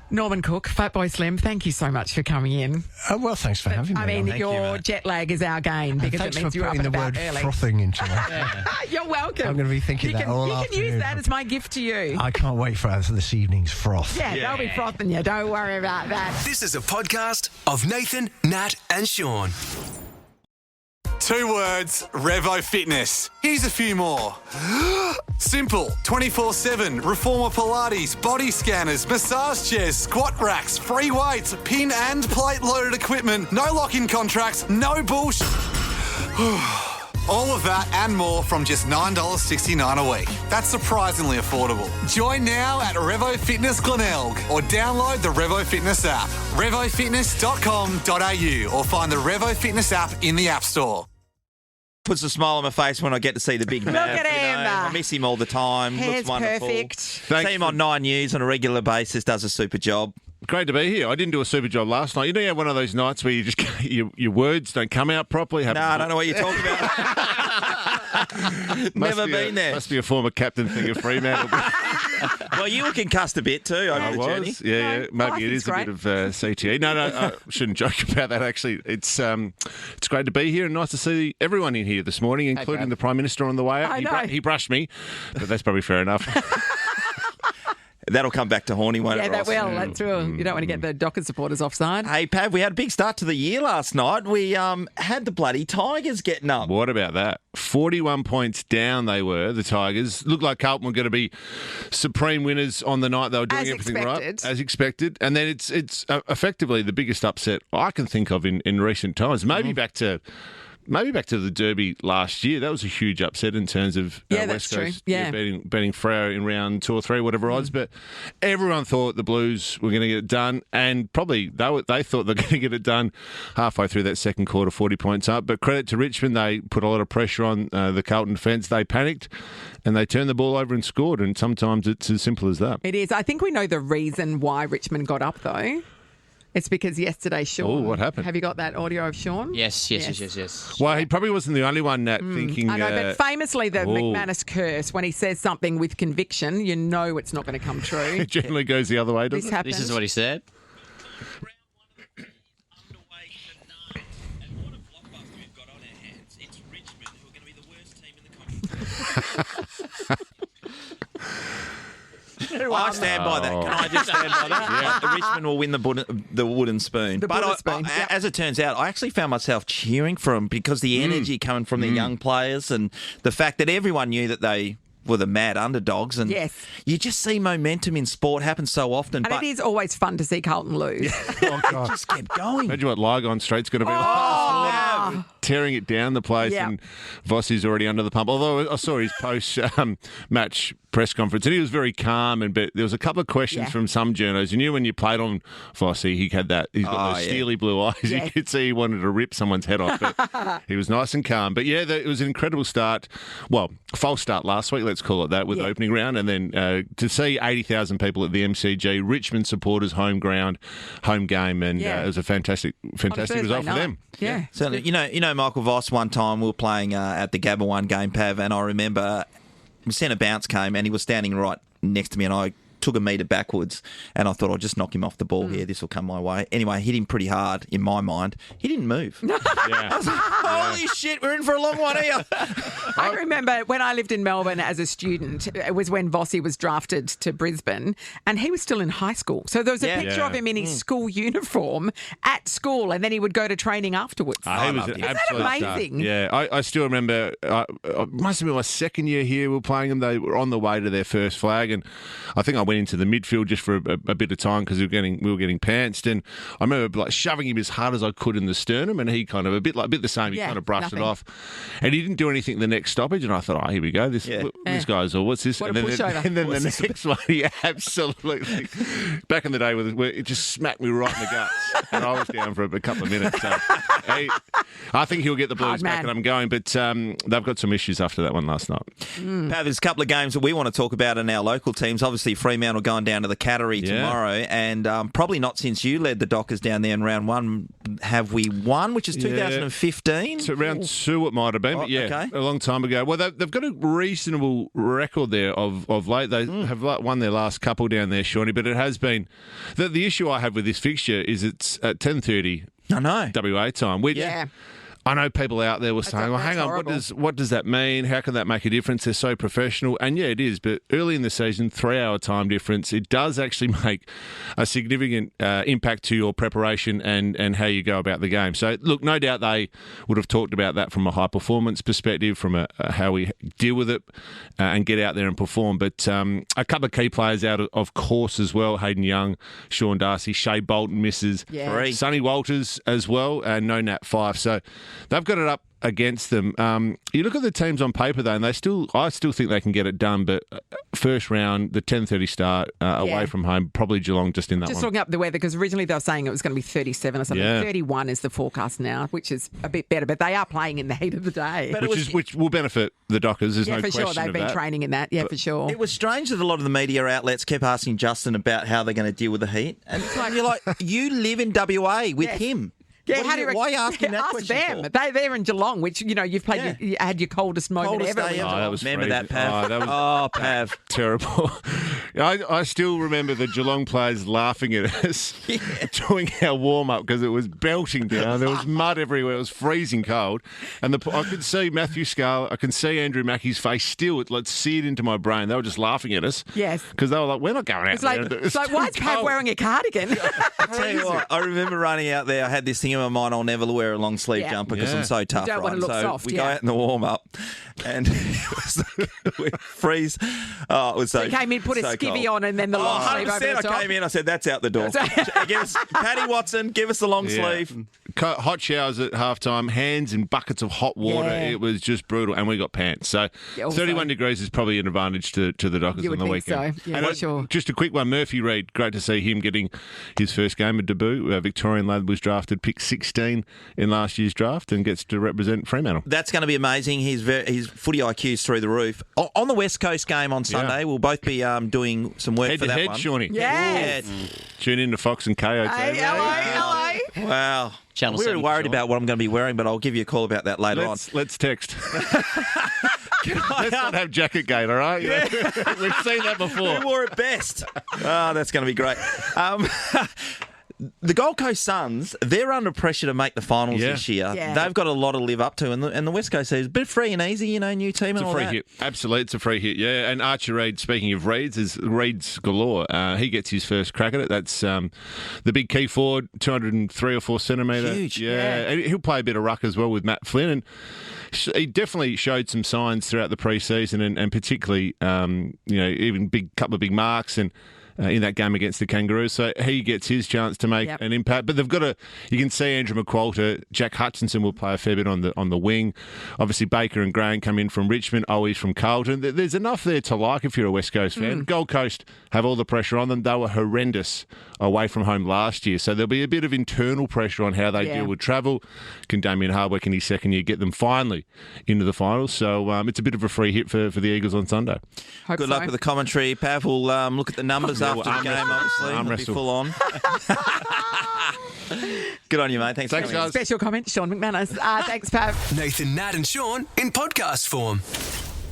Norman Cook, Fatboy Slim, thank you so much for coming in. Oh, well, thanks for having me. I mean, Thank you, your mate. jet lag is our gain because Thanks it means for you're up putting and the about word early. frothing into it. You're welcome. I'm going to be thinking that all You can afternoon. use that as my gift to you. I can't wait for this evening's froth. Yeah, they'll be frothing you. Don't worry about that. This is a podcast of Nathan, Nat, and Shaun. 2 words, Revo Fitness. Here's a few more. Simple, 24/7, Reformer Pilates, body scanners, massage chairs, squat racks, free weights, pin and plate loaded equipment, no lock-in contracts, no bullshit. All of that and more from just $9.69 a week. That's surprisingly affordable. Join now at Revo Fitness Glenelg or download the Revo Fitness app. RevoFitness.com.au or find the Revo Fitness app in the App Store. Puts a smile on my face when I get to see the big man. at him. I miss him all the time. Hair's Looks wonderful. perfect. See him on 9 News on a regular basis. Does a super job. Great to be here. I didn't do a super job last night. You know, you have one of those nights where you just your words don't come out properly. No, I don't know what you're talking about. Never been there. Must be a former captain thing of Fremantle. Well, you were concussed a bit too over the journey. Yeah. Maybe life it is is a great. bit of CTE. No, I shouldn't joke about that. Actually, it's great to be here and nice to see everyone in here this morning, including the Prime Minister on the way out. I know. He brushed me, but that's probably fair enough. That'll come back to Horny, won't Yeah, it, that Ross? will. That's will. You don't want to get the Dockers supporters offside. Hey, Pav, we had a big start to the year last night. We had the bloody Tigers getting up. What about that? 41 points down they were, the Tigers. Looked like Carlton were going to be supreme winners on the night. They were doing As everything expected. right. As expected. And then it's effectively the biggest upset I can think of in recent times. Maybe back to the Derby last year. That was a huge upset in terms of Yeah, West that's true. Coast Yeah. beating Freo in round 2 or 3, whatever odds. But everyone thought the Blues were going to get it done, and probably they thought they were going to get it done halfway through that second quarter, 40 points up. But credit to Richmond, they put a lot of pressure on the Carlton defence. They panicked, and they turned the ball over and scored, and sometimes it's as simple as that. It is. I think we know the reason why Richmond got up, though. It's because yesterday, Shaun. Oh, what happened? Have you got that audio of Shaun? Yes. Well, he probably wasn't the only one, Nat, thinking... I know, but famously, the oh. McManus curse, when he says something with conviction, you know it's not going to come true. It generally goes the other way, doesn't This it? happens. This is what he said. I stand by that. Can I just stand by that? Like, the Richmond will win the wooden spoon. As it turns out, I actually found myself cheering for them because the energy coming from the young players and the fact that everyone knew that they were the mad underdogs. And you just see momentum in sport happen so often. And it is always fun to see Carlton lose. Oh, God. It just kept going. Imagine what Lygon Street's going to be like. Tearing it down the place, and Vossi's already under the pump. Although I saw his post-match press conference, and he was very calm. But there was a couple of questions from some journos. You knew when you played on Vossi, he had that. He's got those steely blue eyes. Yeah. You could see he wanted to rip someone's head off. But he was nice and calm. But yeah, it was an incredible start. Well, false start last week. Let's call it that, with the opening round, and then to see 80,000 people at the MCG, Richmond supporters, home ground, home game, and it was a fantastic result for them. Yeah. Certainly. You know, Michael Voss, one time we were playing at the Gabba 1 game, Pav, and I remember centre bounce came and he was standing right next to me and I took a metre backwards and I thought I'll just knock him off the ball here. This will come my way. Anyway, I hit him pretty hard in my mind. He didn't move. I was like, holy shit, we're in for a long one here. I remember when I lived in Melbourne as a student, it was when Vossi was drafted to Brisbane and he was still in high school. So there was a picture of him in his school uniform at school and then he would go to training afterwards. He was an absolute amazing? Star. Yeah, I still remember, it must have been my second year here, we were playing them. They were on the way to their first flag and I think I went into the midfield just for a bit of time because we were getting pantsed, and I remember like shoving him as hard as I could in the sternum, and he kind of a bit the same. He kind of brushed it off, and he didn't do anything the next stoppage. And I thought, oh, here we go. This guy's all what's this? What and, a then, pushover. And then the next one, he absolutely back in the day where it just smacked me right in the guts, and I was down for a couple of minutes. So I think he'll get the Blues back, and I'm going, but they've got some issues after that one last night. Pat, there's a couple of games that we want to talk about in our local teams. Obviously, Fremantle going down to the Cattery tomorrow, and probably not since you led the Dockers down there in round one have we won, which is 2015? So round two it might have been, but a long time ago. Well, they've got a reasonable record there of late. They have won their last couple down there, Shawnee, but it has been... The issue I have with this fixture is it's at 10:30 WA time, which... I know people out there were saying, well, hang on, what does that mean? How can that make a difference? They're so professional. And yeah, it is. But early in the season, 3-hour time difference, it does actually make a significant impact to your preparation and how you go about the game. So, look, no doubt they would have talked about that from a high performance perspective, from a how we deal with it and get out there and perform. But a couple of key players out of course as well, Hayden Young, Sean Darcy, Shea Bolton misses, Sonny Walters as well, and no Nat Fife. So they've got it up against them. You look at the teams on paper though, and I still think they can get it done. But first round, the 10:30 start away from home, probably Geelong just in that just one. looking up the weather because originally they were saying it was going to be 37 or something. 31 is the forecast now, which is a bit better. But they are playing in the heat of the day, which will benefit the Dockers. There's no question for sure. They've been training in that. For sure. It was strange that a lot of the media outlets kept asking Justin about how they're going to deal with the heat, and it's like, you're like, you live in WA with him. Yeah, why are you asking that question? Ask them. They're in Geelong, which, you've played, you had your coldest moment ever. That was remember freezing. that, Pav? Pav. Terrible. I still remember the Geelong players laughing at us doing our warm-up because it was belting down. There was mud everywhere. It was freezing cold. And I could see Matthew Scarlett, I can see Andrew Mackey's face still. Let's see it into my brain. They were just laughing at us. Yes. Because they were like, we're not going out there. It's like, why is Pav wearing a cardigan? I tell you what, I remember running out there. I had this thing in my mind, I'll never wear a long sleeve jumper because I'm so tough. You don't want to look soft. We go out in the warm up, and we freeze. Oh, it was so. He came in, put a skivvy cold on, and then the long sleeve over the top. I came in, I said, "That's out the door." Paddy Watson, give us the long sleeve. Hot showers at halftime, hands in buckets of hot water. It was just brutal, and we got pants. So 31 degrees is probably an advantage to the Dockers on the weekend. So. Yeah, sure. Just a quick one, Murphy Reid. Great to see him getting his first game of debut. Victorian lad was drafted, pick 16 in last year's draft, and gets to represent Fremantle. That's going to be amazing. His footy IQ's through the roof. On the West Coast game on Sunday, we'll both be doing some work head for that head, one. Shawnee. Yes. Tune in to Fox and KO. Hello. Wow. Channel we were 7 worried about what I'm going to be wearing, but I'll give you a call about that later on. Let's text. Let's not have jacket gate, all right? Yeah. We've seen that before. Who wore it best? Oh, that's going to be great. The Gold Coast Suns, they're under pressure to make the finals this year. Yeah. They've got a lot to live up to, and the West Coast is a bit free and easy, new team and all that. It's a free hit. Absolutely, it's a free hit, yeah. And Archie Reid, speaking of Reids, is Reids Galore. He gets his first crack at it. That's the big key forward, 203 or 4 centimetre. Huge. Yeah. And he'll play a bit of ruck as well with Matt Flynn. And he definitely showed some signs throughout the pre-season and particularly, even couple of big marks and in that game against the Kangaroos. So he gets his chance to make an impact. But they've got you can see Andrew McQualter, Jack Hutchinson will play a fair bit on the wing. Obviously Baker and Graham come in from Richmond, Owies from Carlton. There's enough there to like if you're a West Coast fan. Gold Coast have all the pressure on them. They were horrendous away from home last year. So there'll be a bit of internal pressure on how they deal with travel. Can Damien Hardwick in his second year get them finally into the finals? So it's a bit of a free hit for the Eagles on Sunday. Good luck with the commentary, Pav. We'll look at the numbers after the game, obviously. It'll be full on. Good on you, mate. Thanks guys. Special comment, Sean McManus. Thanks, Pav. Nathan, Nat and Sean in podcast form.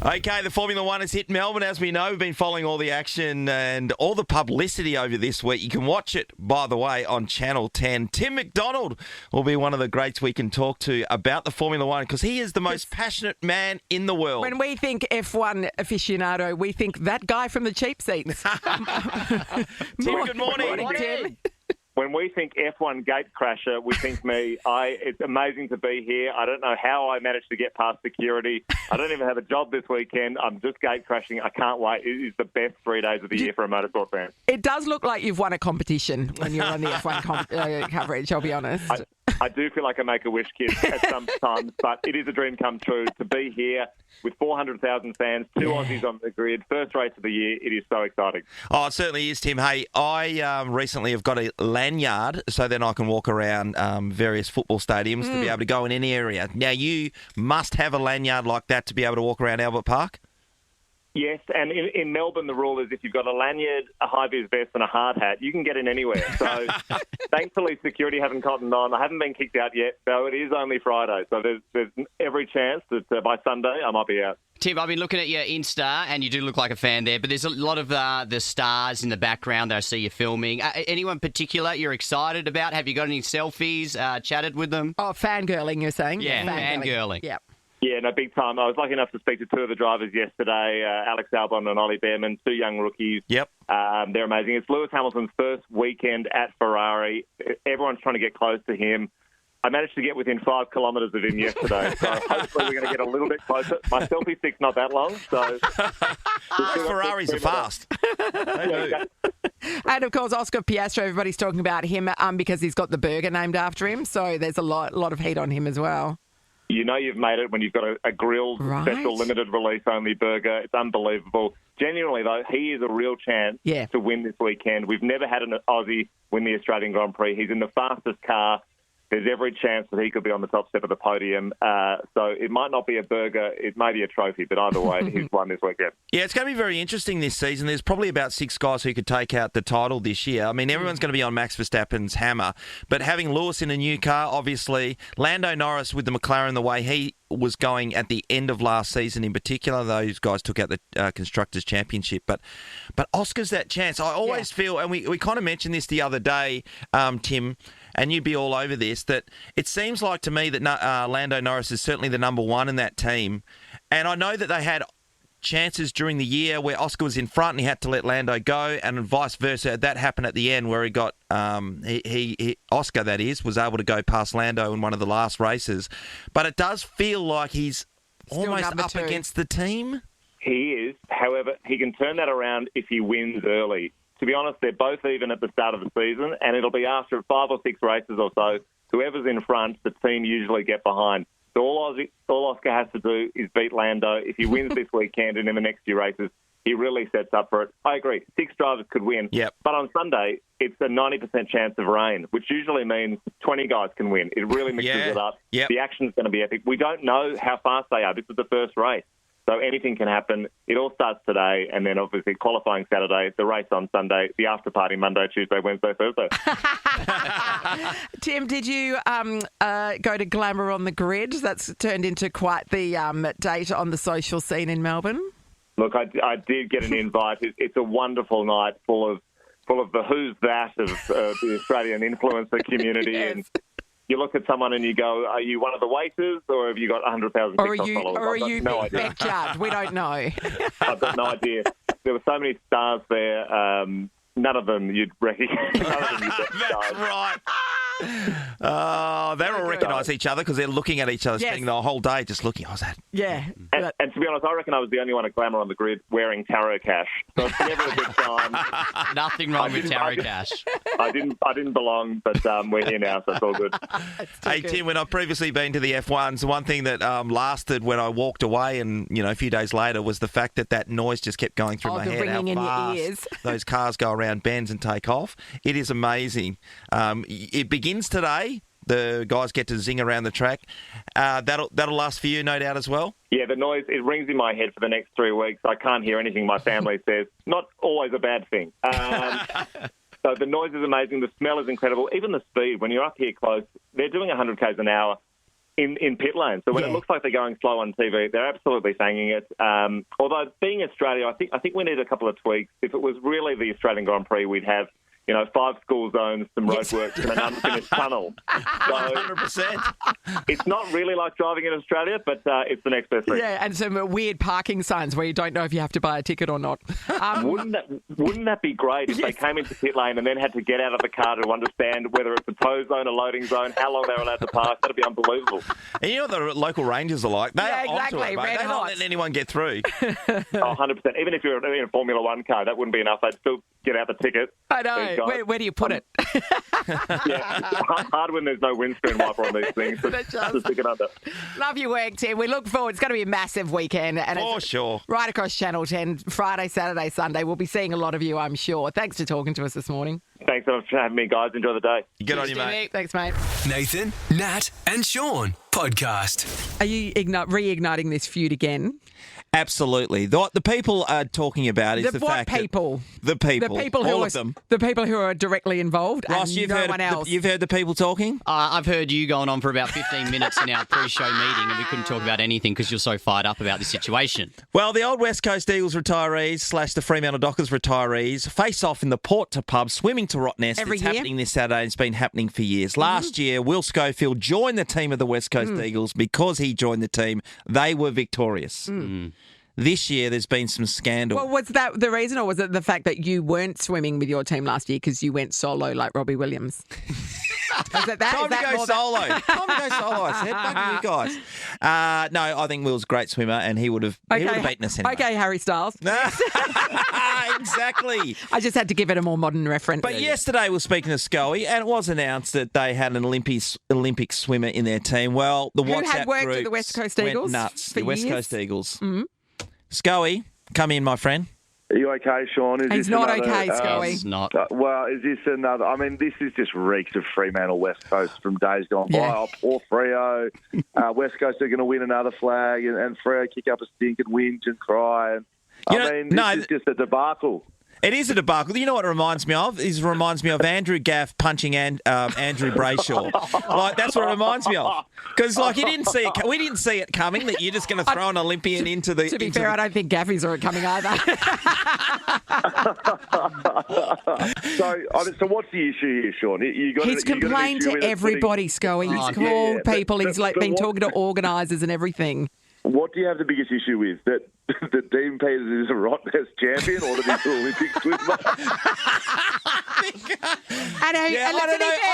Okay, the Formula One has hit Melbourne. As we know, we've been following all the action and all the publicity over this week. You can watch it, by the way, on Channel 10. Tim McDonald will be one of the greats we can talk to about the Formula One because he is the most passionate man in the world. When we think F1 aficionado, we think that guy from the cheap seats. Tim, good morning. Tim. When we think F1 gate crasher, we think me. It's amazing to be here. I don't know how I managed to get past security. I don't even have a job this weekend. I'm just gate crashing. I can't wait. It is the best 3 days of the year for a motorsport fan. It does look like you've won a competition when you're on the F1 coverage, I'll be honest. I do feel like a Make-A-Wish kid at some times, but it is a dream come true to be here with 400,000 fans, 2 Aussies on the grid, first race of the year. It is so exciting. Oh, it certainly is, Tim. Hey, I recently have got a lanyard so then I can walk around various football stadiums to be able to go in any area. Now, you must have a lanyard like that to be able to walk around Albert Park? Yes, and in Melbourne, the rule is if you've got a lanyard, a high-vis vest and a hard hat, you can get in anywhere. So thankfully, security haven't cottoned on. I haven't been kicked out yet, though it is only Friday. So there's every chance that by Sunday I might be out. Tim, I've been looking at your Insta, and you do look like a fan there, but there's a lot of the stars in the background that I see you filming. Anyone particular you're excited about? Have you got any selfies, chatted with them? Oh, fangirling, you're saying? Yeah, fangirling. Yep. Yeah, no, big time. I was lucky enough to speak to 2 of the drivers yesterday, Alex Albon and Ollie Behrman, 2 young rookies. Yep. They're amazing. It's Lewis Hamilton's first weekend at Ferrari. Everyone's trying to get close to him. I managed to get within 5 kilometres of him yesterday, so hopefully we're going to get a little bit closer. My selfie stick's not that long, so... Ferraris are fast. And, of course, Oscar Piastri, everybody's talking about him because he's got the burger named after him, so there's a lot of heat on him as well. You know you've made it when you've got a grilled, special, limited release only burger. It's unbelievable. Genuinely, though, he is a real chance to win this weekend. We've never had an Aussie win the Australian Grand Prix. He's in the fastest car. There's every chance that he could be on the top step of the podium. So it might not be a burger. It may be a trophy, but either way, he's won this weekend. Yeah, it's going to be very interesting this season. There's probably about 6 guys who could take out the title this year. I mean, everyone's going to be on Max Verstappen's hammer. But having Lewis in a new car, obviously, Lando Norris with the McLaren the way he was going at the end of last season in particular, those guys took out the Constructors' Championship. But Oscar's that chance. I always feel, and we kind of mentioned this the other day, Tim, and you'd be all over this, that it seems like to me that Lando Norris is certainly the number one in that team. And I know that they had chances during the year where Oscar was in front and he had to let Lando go, and vice versa. That happened at the end where he got Oscar, that is, was able to go past Lando in one of the last races. But it does feel like he's still almost up against the team. He is. However, he can turn that around if he wins early. To be honest, they're both even at the start of the season, and it'll be after 5 or 6 races or so. Whoever's in front, the team usually get behind. So all Oscar has to do is beat Lando. If he wins this weekend and in the next few races, he really sets up for it. I agree. 6 drivers could win. Yep. But on Sunday, it's a 90% chance of rain, which usually means 20 guys can win. It really mixes it up. Yep. The action's going to be epic. We don't know how fast they are. This is the first race. So anything can happen. It all starts today, and then obviously qualifying Saturday, the race on Sunday, the after party Monday, Tuesday, Wednesday, Thursday. Tim, did you go to Glamour on the Grid? That's turned into quite the date on the social scene in Melbourne. Look, I did get an invite. It's a wonderful night full of full of the who's that of the Australian influencer community. Yes. And you look at someone and you go, are you one of the waiters or have you got 100,000 TikTok followers? Or are you no idea. Beck Judd? We don't know. I've got no idea. There were so many stars there. None of them you'd recognise. That's right. Oh, they all recognise each other because they're looking at each other, spending the whole day just looking. How's that? Yeah. And to be honest, I reckon I was the only one at Glamour on the Grid wearing tarot cash. So it's never a good time. Nothing wrong with tarot cash. I didn't belong, but we're here now, so it's all good. Hey, good. Tim, when I've previously been to the F1s, the one thing that lasted when I walked away and, a few days later was the fact that noise just kept going through my head. Ringing in your ears. Those cars go around bends and take off. It is amazing. It begins today. The guys get to zing around the track. That'll last for you, no doubt, as well? Yeah, the noise, it rings in my head for the next 3 weeks. I can't hear anything my family says. Not always a bad thing. So the noise is amazing. The smell is incredible. Even the speed, when you're up here close, they're doing 100 k's an hour in pit lane. So when it looks like they're going slow on TV, they're absolutely banging it. Although being Australia, I think we need a couple of tweaks. If it was really the Australian Grand Prix, we'd have 5 school zones, some roadworks, and an unfinished tunnel. So 100%. It's not really like driving in Australia, but it's the next best thing. Yeah, and some weird parking signs where you don't know if you have to buy a ticket or not. Wouldn't that be great if they came into pit lane and then had to get out of the car to understand whether it's a tow zone, a loading zone, how long they were allowed to park? That'd be unbelievable. And you know what the local rangers are like? They're exactly. onto it, mate. They're not letting anyone get through. 100%. Even if you're in a Formula One car, that wouldn't be enough. They'd still get out the ticket. I know. Where do you put it? Yeah, it's hard when there's no windscreen wiper on these things. Just stick it under. Love your work, Tim. We look forward. It's going to be a massive weekend. And for sure. Right across Channel 10, Friday, Saturday, Sunday. We'll be seeing a lot of you, I'm sure. Thanks for talking to us this morning. Thanks so much for having me, guys. Enjoy the day. Good on you, mate. Thanks, mate. Nathan, Nat and Shaun podcast. Are you reigniting this feud again? Absolutely. What the people are talking about is the fact people? The people, all of them. The people who are directly involved, Ross, and you've no heard one else. You've heard the people talking? I've heard you going on for about 15 minutes in our pre-show meeting, and we couldn't talk about anything because you're so fired up about the situation. Well, the old West Coast Eagles retirees / the Fremantle Dockers retirees face off in the Port to Pub swimming to Rottnest. Every it's year? happening this Saturday. It's been happening for years. Last year, Will Schofield joined the team of the West Coast Eagles. Because he joined the team, they were victorious. This year, there's been some scandal. Well, was that the reason, or was it the fact that you weren't swimming with your team last year because you went solo like Robbie Williams? Is it that? Time to go solo. Time to go solo, I said. Fuck you guys. No, I think Will's a great swimmer and he would have beaten us anyway. Okay, Harry Styles. Exactly. I just had to give it a more modern reference. But yesterday we were speaking to Scully and it was announced that they had an Olympic swimmer in their team. Well, the WhatsApp had worked groups at the West Coast Eagles went nuts. for The West years? Coast Eagles. Mm-hmm. Scully, come in, my friend. Are you okay, Sean? He's not okay, Scully. He's not. Well, is this another... I mean, this is just reeks of Fremantle West Coast from days gone by. Yeah. Oh, poor Freo. West Coast are going to win another flag and Freo kick up a stink and whinge and cry. And, this is just a debacle. It is a debacle. You know what it reminds me of? It reminds me of Andrew Gaff punching Andrew Brayshaw. Like, that's what it reminds me of. Because, like, you didn't see it. We didn't see it coming that you're just going to throw an Olympian into the... To be fair, I don't think Gaffy saw it coming either. So what's the issue here, Sean? He's complained to everybody, Scully. He's called people. He's been talking to organisers and everything. What do you have the biggest issue with? That Dean Peters is a Rottnest champion or that he's an Olympic swimmer? I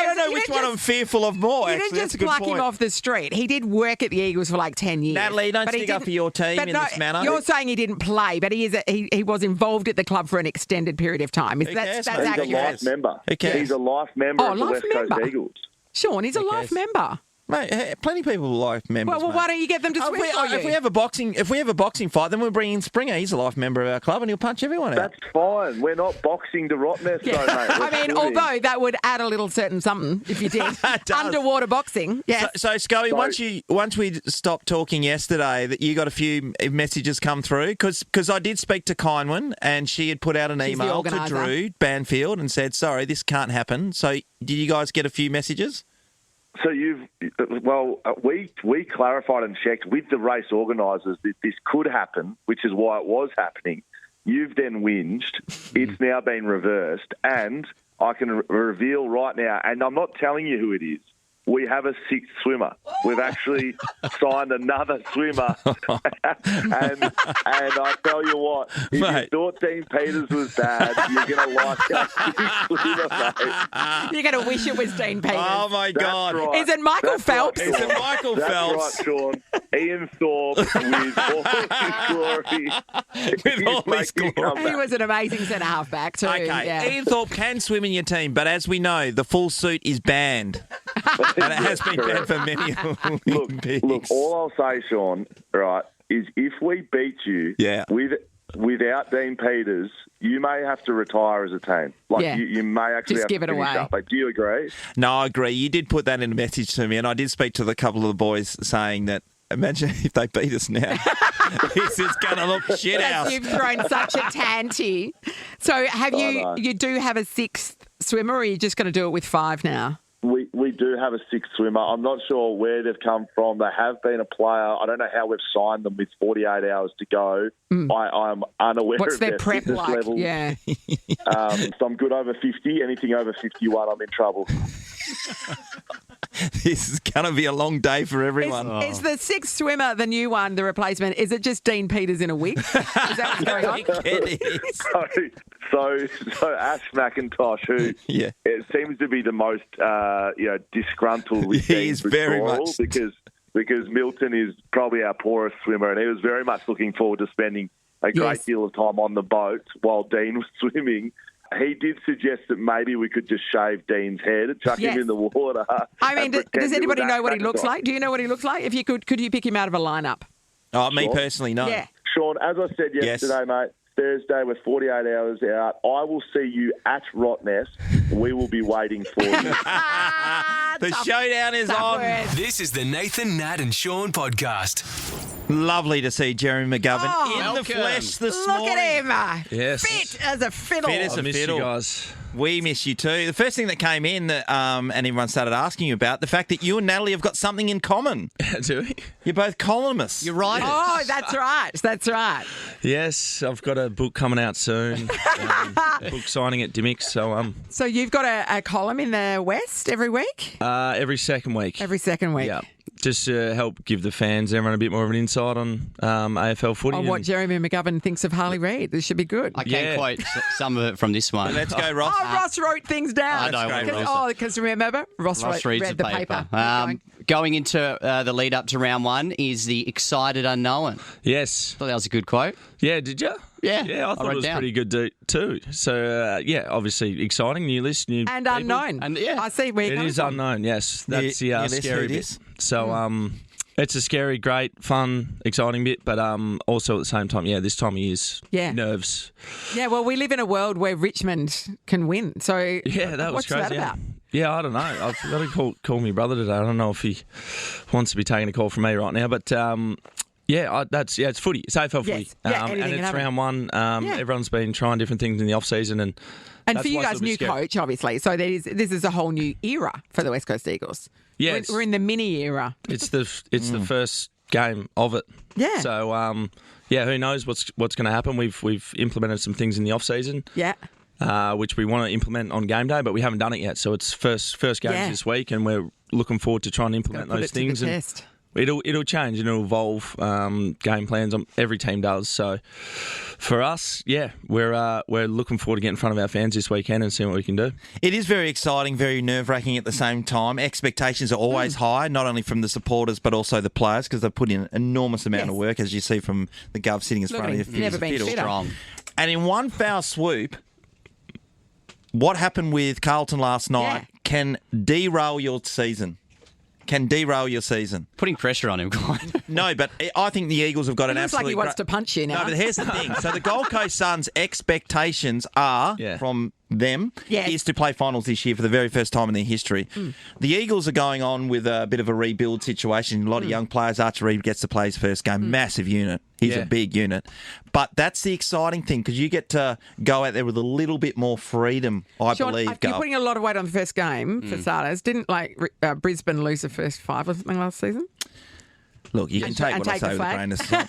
don't know which one I'm fearful of more, You actually. didn't That's a just good pluck point. him off the street. He did work at the Eagles for like 10 years. Natalie, don't but he stick up didn't- for your team but in no, this manner. You're saying he didn't play, but he was involved at the club for an extended period of time. That's accurate. He's a life member. Who cares? He's a life member of the life West Coast member. Eagles. Sean, he's a life member. Mate, plenty of people are life members. Well, mate. why don't you get them to swim for you? If we have a boxing fight, then we'll bring in Springer. He's a life member of our club, and he'll punch everyone out. That's fine. We're not boxing to Rottnest, though, mate. I mean, although that would add a little certain something if you did. Underwater boxing, yes. So Scully, once we stopped talking yesterday, that you got a few messages come through because I did speak to Kindwin and she had put out an email to Drew Banfield and said, "Sorry, this can't happen." So did you guys get a few messages? So we clarified and checked with the race organisers that this could happen, which is why it was happening. You've then whinged. It's now been reversed. And I can reveal right now, and I'm not telling you who it is, we have a sixth swimmer. We've actually signed another swimmer. and I tell you what, if you thought Dean Peters was bad, you're going to like our sixth swimmer, mate. You're going to wish it was Dean Peters. Oh, my God. Right. Is it Michael Phelps? Is it Michael Phelps? That's right, Sean. Ian Thorpe with all his glory. With all his glory. He was an amazing centre half back too. Okay, Yeah. Ian Thorpe can swim in your team, but as we know, the full suit is banned. And it has been banned for many Olympics. Look, all I'll say, Sean, right, is if we beat you without Dean Peters, you may have to retire as a team. You may actually just have give to it finish away. up. Like, do you agree? No, I agree. You did put that in a message to me, and I did speak to a couple of the boys saying that imagine if they beat us now. This is going to look shit out. You've thrown such a tanty. So you do have a sixth swimmer, or are you just going to do it with five now? We do have a sixth swimmer. I'm not sure where they've come from. They have been a player. I don't know how we've signed them with 48 hours to go. I'm unaware What's of their prep fitness like? levels. Yeah. So I'm good over 50. Anything over 51, I'm in trouble. This is going to be a long day for everyone. Is the sixth swimmer the new one, the replacement? Is it just Dean Peters in a wig? Is that what's going on? It is. So Ash McIntosh, who it seems to be the most disgruntled with He is very much because Milton is probably our poorest swimmer, and he was very much looking forward to spending a great deal of time on the boat while Dean was swimming. He did suggest that maybe we could just shave Dean's head, chuck him in the water. I mean, does anybody know what he looks like? Do you know what he looks like? If you could you pick him out of a lineup? Oh, me personally, no. Yeah. Sean, as I said yesterday, mate, Thursday, we're 48 hours out. I will see you at Rottnest. We will be waiting for you. The showdown is on. This is the Nathan, Nat and Shaun podcast. Lovely to see Jeremy McGovern in the flesh this morning. Look at him. Yes. Fit as a fiddle. Fit as a fiddle. You guys. We miss you too. The first thing that came in that and everyone started asking you about, the fact that you and Natalie have got something in common. Do we? You're both columnists. You're right. Oh, that's right. That's right. Yes, I've got a book coming out soon. Book signing at Dimmick's. So you've got a column in the West every week? Every second week. Every second week. Yeah. Just to help give the fans, everyone, a bit more of an insight on AFL footy. On what Jeremy McGovern thinks of Harley Reid. This should be good. I can quote some of it from this one. Let's go, Ross. Oh, Ross wrote things down. I know. Because remember, Ross reads read the paper. Going into the lead up to round one is the excited unknown. Yes. I thought that was a good quote. Yeah, did you? Yeah. Yeah, I thought it was pretty good too. So, obviously exciting, new list, new and people. unknown. And I see where you're It coming is from. unknown, yes. That's the list, scary who it bit. is? So, it's a scary, great, fun, exciting bit, but also at the same time, this time of year's nerves. Yeah, well, we live in a world where Richmond can win. So Yeah, that was what's crazy. that about? Yeah, I don't know. I've got to call my brother today. I don't know if he wants to be taking a call from me right now, but it's footy. It's AFL footy. And it's round one. Everyone's been trying different things in the off-season. And for you guys, new coach, obviously. So this is a whole new era for the West Coast Eagles. Yeah, we're in the mini era. It's the first game of it. Yeah. So who knows what's going to happen? We've implemented some things in the off-season. Yeah. Which we want to implement on game day, but we haven't done it yet. So it's first games this week, and we're looking forward to trying to implement those things. To the test. It'll change and it'll evolve. Game plans every team does. So for us, we're looking forward to getting in front of our fans this weekend and seeing what we can do. It is very exciting, very nerve-wracking at the same time. Expectations are always high, not only from the supporters but also the players, because they've put in an enormous amount of work, as you see from the Gov sitting in front of you. Never been fitter. And in one foul swoop, what happened with Carlton last night can derail your season. Putting pressure on him, Glenn. No, but I think the Eagles have got an looks absolute... like he wants to punch you now. No, but here's the thing. So the Gold Coast Suns' expectations are, from them, is to play finals this year for the very first time in their history. The Eagles are going on with a bit of a rebuild situation. A lot of young players. Archer Reed gets to play his first game. Massive unit. He's a big unit. But that's the exciting thing, because you get to go out there with a little bit more freedom, I believe. You're putting a lot of weight on the first game for starters. Didn't Brisbane lose the first 5 or something last season? Look, you can take what I say with a grain of salt.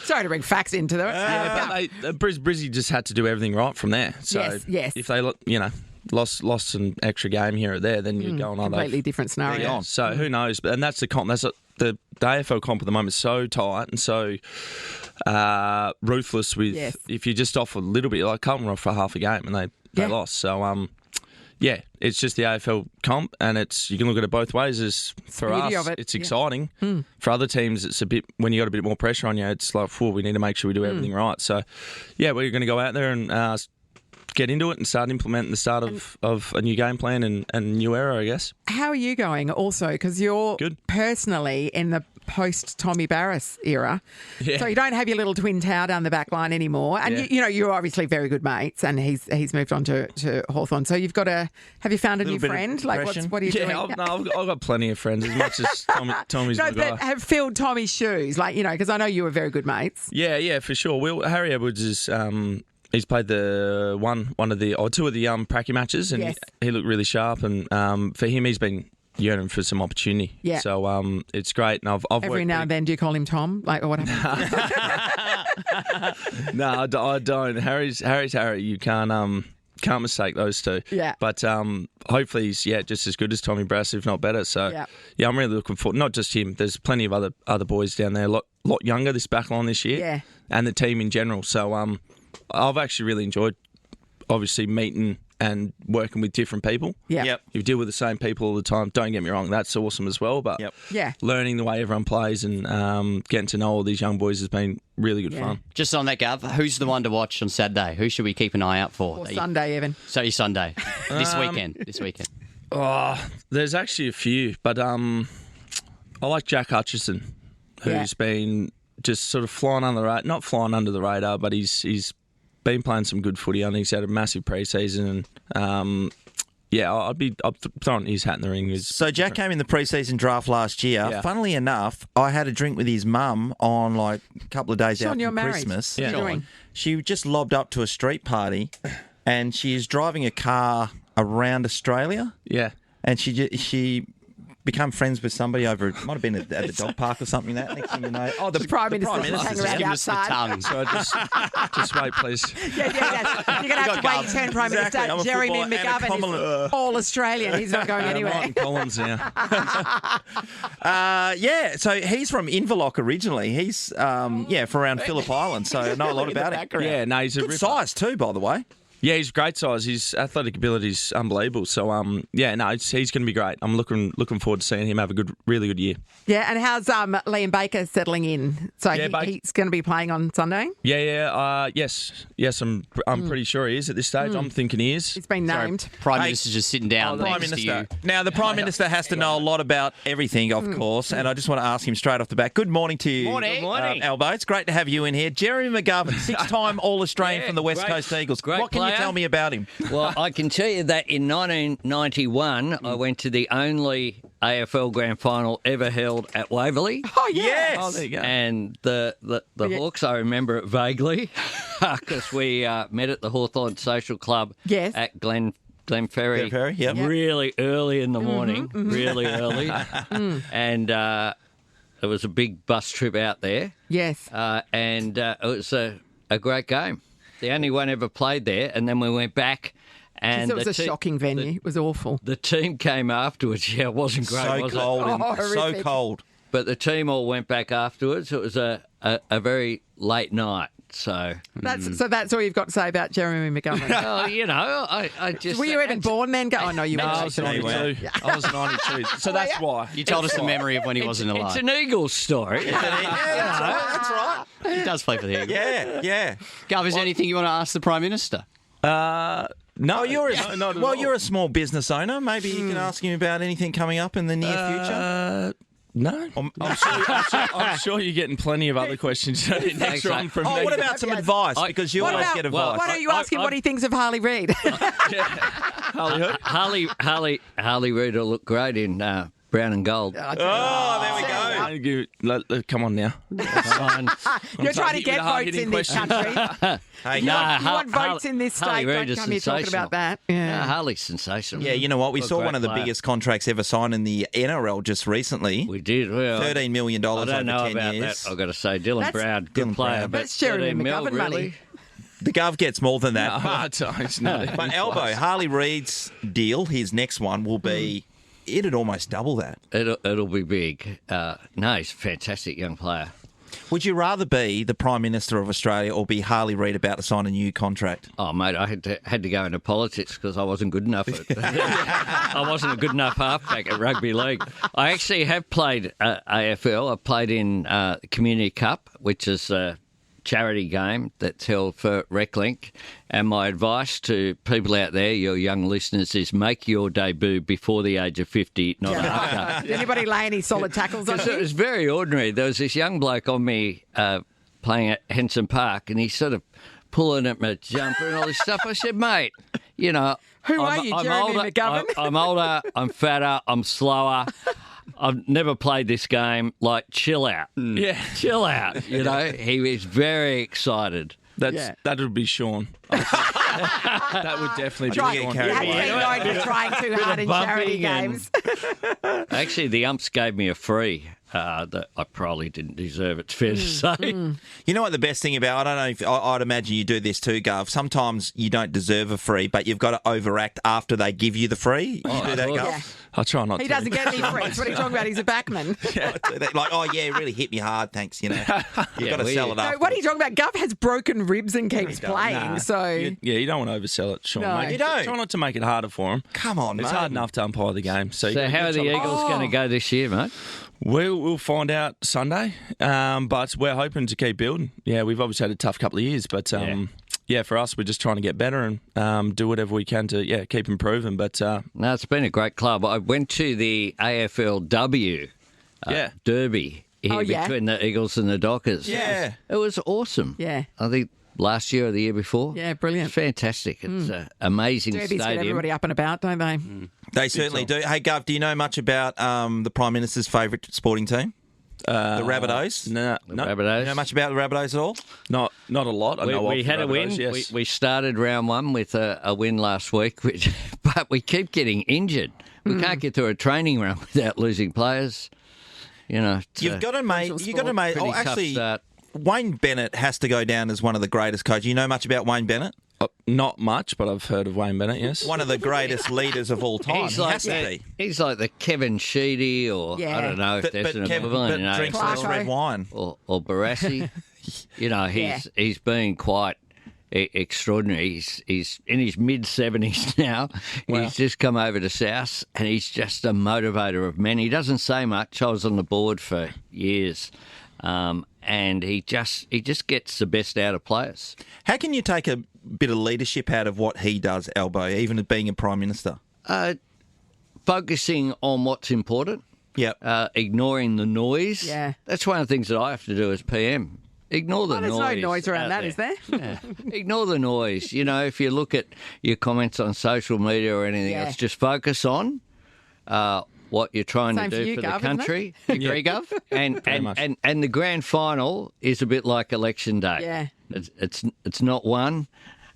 Sorry to bring facts into it. Brizzy just had to do everything right from there. So yes. if they, lost an extra game here or there, then you're going on. Completely different scenario. Yeah. So who knows? And that's the comp. That's the AFL comp at the moment is so tight and so ruthless with if you just off a little bit, like Carlton were off for half a game and they lost. So it's just the AFL comp, and you can look at it both ways. As for us, it's exciting. For other teams, it's a bit when you got a bit more pressure on you. It's like, we need to make sure we do everything right. So, we're going to go out there and get into it and start implementing the start of a new game plan and a new era, I guess. How are you going? Also, because you're personally in the post-Tommy Barrass era. Yeah. So you don't have your little twin tower down the back line anymore. And, you're obviously very good mates, and he's moved on to Hawthorn. So you've got have you found a new friend? Like, what are you doing? I've got plenty of friends, as much as Tommy's my guy. But have filled Tommy's shoes, because I know you were very good mates. Yeah, for sure. Harry Edwards is... He's played the two of the pracky matches, and he looked really sharp. And for him, he's been yearning for some opportunity. Yeah. So it's great. And I've every now and then, do you call him Tom? Like, or what happened? No, I don't. Harry's Harry. You can't mistake those two. Yeah. But hopefully he's just as good as Tommy Barrass, if not better. So I'm really looking forward. Not just him. There's plenty of other boys down there, a lot younger this back line this year. Yeah. And the team in general. So I've actually really enjoyed, obviously, meeting and working with different people. Yep. You deal with the same people all the time. Don't get me wrong, that's awesome as well. But learning the way everyone plays and getting to know all these young boys has been really good fun. Just on that, Gav, who's the one to watch on Saturday? Who should we keep an eye out for? Or Sunday, even. So Sunday. This weekend. Oh, there's actually a few. But I like Jack Hutchison, who's been just sort of flying under the radar. Not flying under the radar, but he's been playing some good footy. I think he's had a massive pre-season, and I'd throw his hat in the ring. So Jack came in the pre-season draft last year. Yeah. Funnily enough, I had a drink with his mum on a couple of days out from Christmas. Yeah. She just lobbed up to a street party, and she is driving a car around Australia. Yeah, and she become friends with somebody over, it might have been at the dog park or something. That next thing you know, the Prime Minister's hanging around outside. So just wait, please. Yeah. You're going to have to wait your turn, Prime Minister. Jeremy McGovern is all Australian. He's not going anywhere. Martin Collins now. So he's from Inverloch originally. He's from around Phillip Island, so I know a lot about him. Yeah, no, he's a good size too, by the way. Yeah, he's great size. His athletic ability is unbelievable. So, he's going to be great. I'm looking forward to seeing him have a really good year. Yeah, and how's Liam Baker settling in? So he's going to be playing on Sunday? Yes. I'm pretty sure he is at this stage. I'm thinking he is. He's been named. Prime Minister's just sitting down next to you. Now, the Prime Minister has to know a lot about everything, of course, and I just want to ask him straight off the bat. Good morning to you. Morning. Albo. It's great to have you in here. Jeremy McGovern, 6-time All-Australian from the West Coast Eagles. Great what can you tell me about him? Well, I can tell you that in 1991, I went to the only AFL Grand Final ever held at Waverley. Oh, yes. Oh, there you go. And the Hawks, I remember it vaguely because we met at the Hawthorn Social Club at Glen Ferry. Really early in the morning, really early. And it was a big bus trip out there. Yes. And it was a great game. The only one ever played there, and then we went back. And it was a shocking venue. It was awful. The team came afterwards. Yeah, it wasn't great, was it? So cold. But the team all went back afterwards. It was a very late night. So that's all you've got to say about Jeremy McGovern. Well, I just... Were you even born then? Oh, no, you weren't. I was 92. I was 92. So that's why. You told us the memory of when he wasn't alive. It's an Eagles story. That's right. He does play for the Eagles. Yeah. Gav, is there anything you want to ask the Prime Minister? No, you're a small business owner. Maybe you can ask him about anything coming up in the near future. No, I'm sure you're getting plenly of other questions next on from me. What about some advice? Because you always get advice. Why don't you ask him what he thinks of Harley Reid? Harley Reid will look great in brown and gold. There we go. Come on now. You're trying to get votes in this country. Hey, you want votes in this state. Don't come here talking about that. Yeah, Harley's sensational. Yeah, you know what? We saw one of the biggest contracts ever signed in the NRL just recently. We did. Well, $13 million over 10 years. I don't know about that, I've got to say. Dylan Brown, good player. But that's sharing the mil, McGovern really? money. The Gov gets more than that. No, but Elbow, Harley Reid's deal, his next one will be, it'd almost double that. It'll be big. No, he's a fantastic young player. Would you rather be the Prime Minister of Australia or be Harley Reid about to sign a new contract? Oh, mate, I had to go into politics because I wasn't good enough. I wasn't a good enough halfback at rugby league. I actually have played AFL. I played in Community Cup, which is a charity game that's held for RecLink. And my advice to people out there, your young listeners, is make your debut before the age of 50, not after. Did anybody lay any solid tackles on you? It was very ordinary. There was this young bloke on me playing at Henson Park, and he's sort of pulling at my jumper and all this stuff. I said, mate, you know, Who are you, Jeremy McGovern? I'm older, I'm fatter, I'm slower. I've never played this game. Like, chill out. Yeah. Chill out. You know, he was very excited. That would be Shaun. That would definitely be Shaun. You haven't been going to trying too hard in charity games. Actually, the umps gave me a free that I probably didn't deserve, it's fair to say. You know what the best thing about, I don't know if, I'd imagine you do this too, Gov. Sometimes you don't deserve a free, but you've got to overact after they give you the free. You do that, Gov? Yeah. I'll try not to. He doesn't get any frees. What are you talking about? He's a backman. Like, oh, yeah, it really hit me hard, thanks, you know. You've got to sell it No, up. what are you talking about? Gov has broken ribs and keeps playing, so... You don't want to oversell it, Shaun. No. Mate. You don't. Try not to make it harder for him. Come on, It's mate. hard enough to umpire the game. So how are the Eagles going to go this year, mate? We'll find out Sunday, but we're hoping to keep building. Yeah, we've obviously had a tough couple of years, but for us, we're just trying to get better and do whatever we can to keep improving. But no, it's been a great club. I went to the AFLW Derby here between the Eagles and the Dockers. Yeah, it was awesome. Yeah, I think last year or the year before. Yeah, brilliant. It's fantastic. It's an amazing Derbies stadium. get everybody up and about, don't they? They certainly do. Hey, Gov, do you know much about the Prime Minister's favourite sporting team? The Rabbitohs? No. Rabbitohs. You know much about the Rabbitohs at all? Not a lot. We had a win. Yes. We started round one with a win last week, but we keep getting injured. We can't get through a training run without losing players. You know, You've got to make. Pretty tough start. Wayne Bennett has to go down as one of the greatest coaches. You know much about Wayne Bennett? Not much, but I've heard of Wayne Bennett, yes. One of the greatest leaders of all time. He has to be. He's like the Kevin Sheedy, or I don't know if there's an equivalent. But drinks less red wine. Or Barassi. You know, he's been quite extraordinary. He's in his mid-70s now. Wow. He's just come over to South, and he's just a motivator of men. He doesn't say much. I was on the board for years. And he just gets the best out of players. How can you take a bit of leadership out of what he does, Elbow, even being a Prime Minister? Focusing on what's important. Yep. Ignoring the noise. Yeah. That's one of the things that I have to do as PM. Ignore the there's noise. There's no noise around that, is there? Yeah. Ignore the noise. You know, if you look at your comments on social media or anything else, just focus on what you're trying to do for the country. Agree, Gov? And the grand final is a bit like election day. Yeah. It's not one.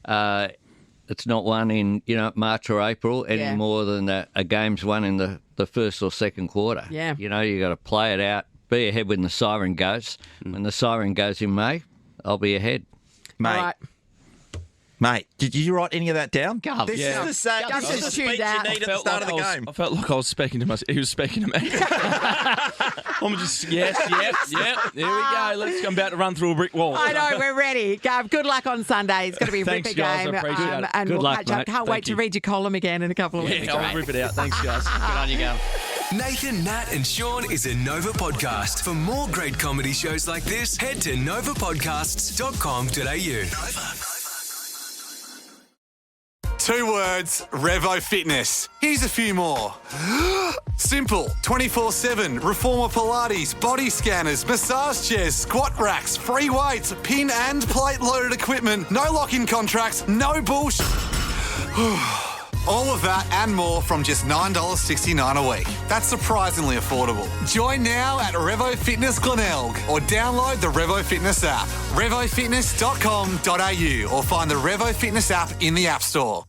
It's not one in March or April any more than a game's won in the first or second quarter. Yeah. You know, you got to play it out. Be ahead when the siren goes. When the siren goes in May, I'll be ahead. Mate. All right. Mate, did you write any of that down? Gov. This is the same. This is the speech you need at the start of the game. I felt like I was speaking to myself. He was speaking to me. I'm just, yep. There we go. Let's come back to run through a brick wall. I know, we're ready. Gov, good luck on Sunday. It's going to be a Thanks, ripper guys. game. I appreciate it. And Good we'll luck, catch up. mate. Can't wait to read your column again in a couple of weeks. Yeah, I'll rip it out. Thanks, guys. Good on you, Gov. Nathan, Nat, and Shaun is a Nova podcast. For more great comedy shows like this, head to novapodcasts.com.au. 2 words, Revo Fitness. Here's a few more. Simple, 24/7, Reformer Pilates, body scanners, massage chairs, squat racks, free weights, pin and plate loaded equipment, no lock-in contracts, no bullshit. All of that and more from just $9.69 a week. That's surprisingly affordable. Join now at Revo Fitness Glenelg or download the Revo Fitness app. RevoFitness.com.au or find the Revo Fitness app in the App Store.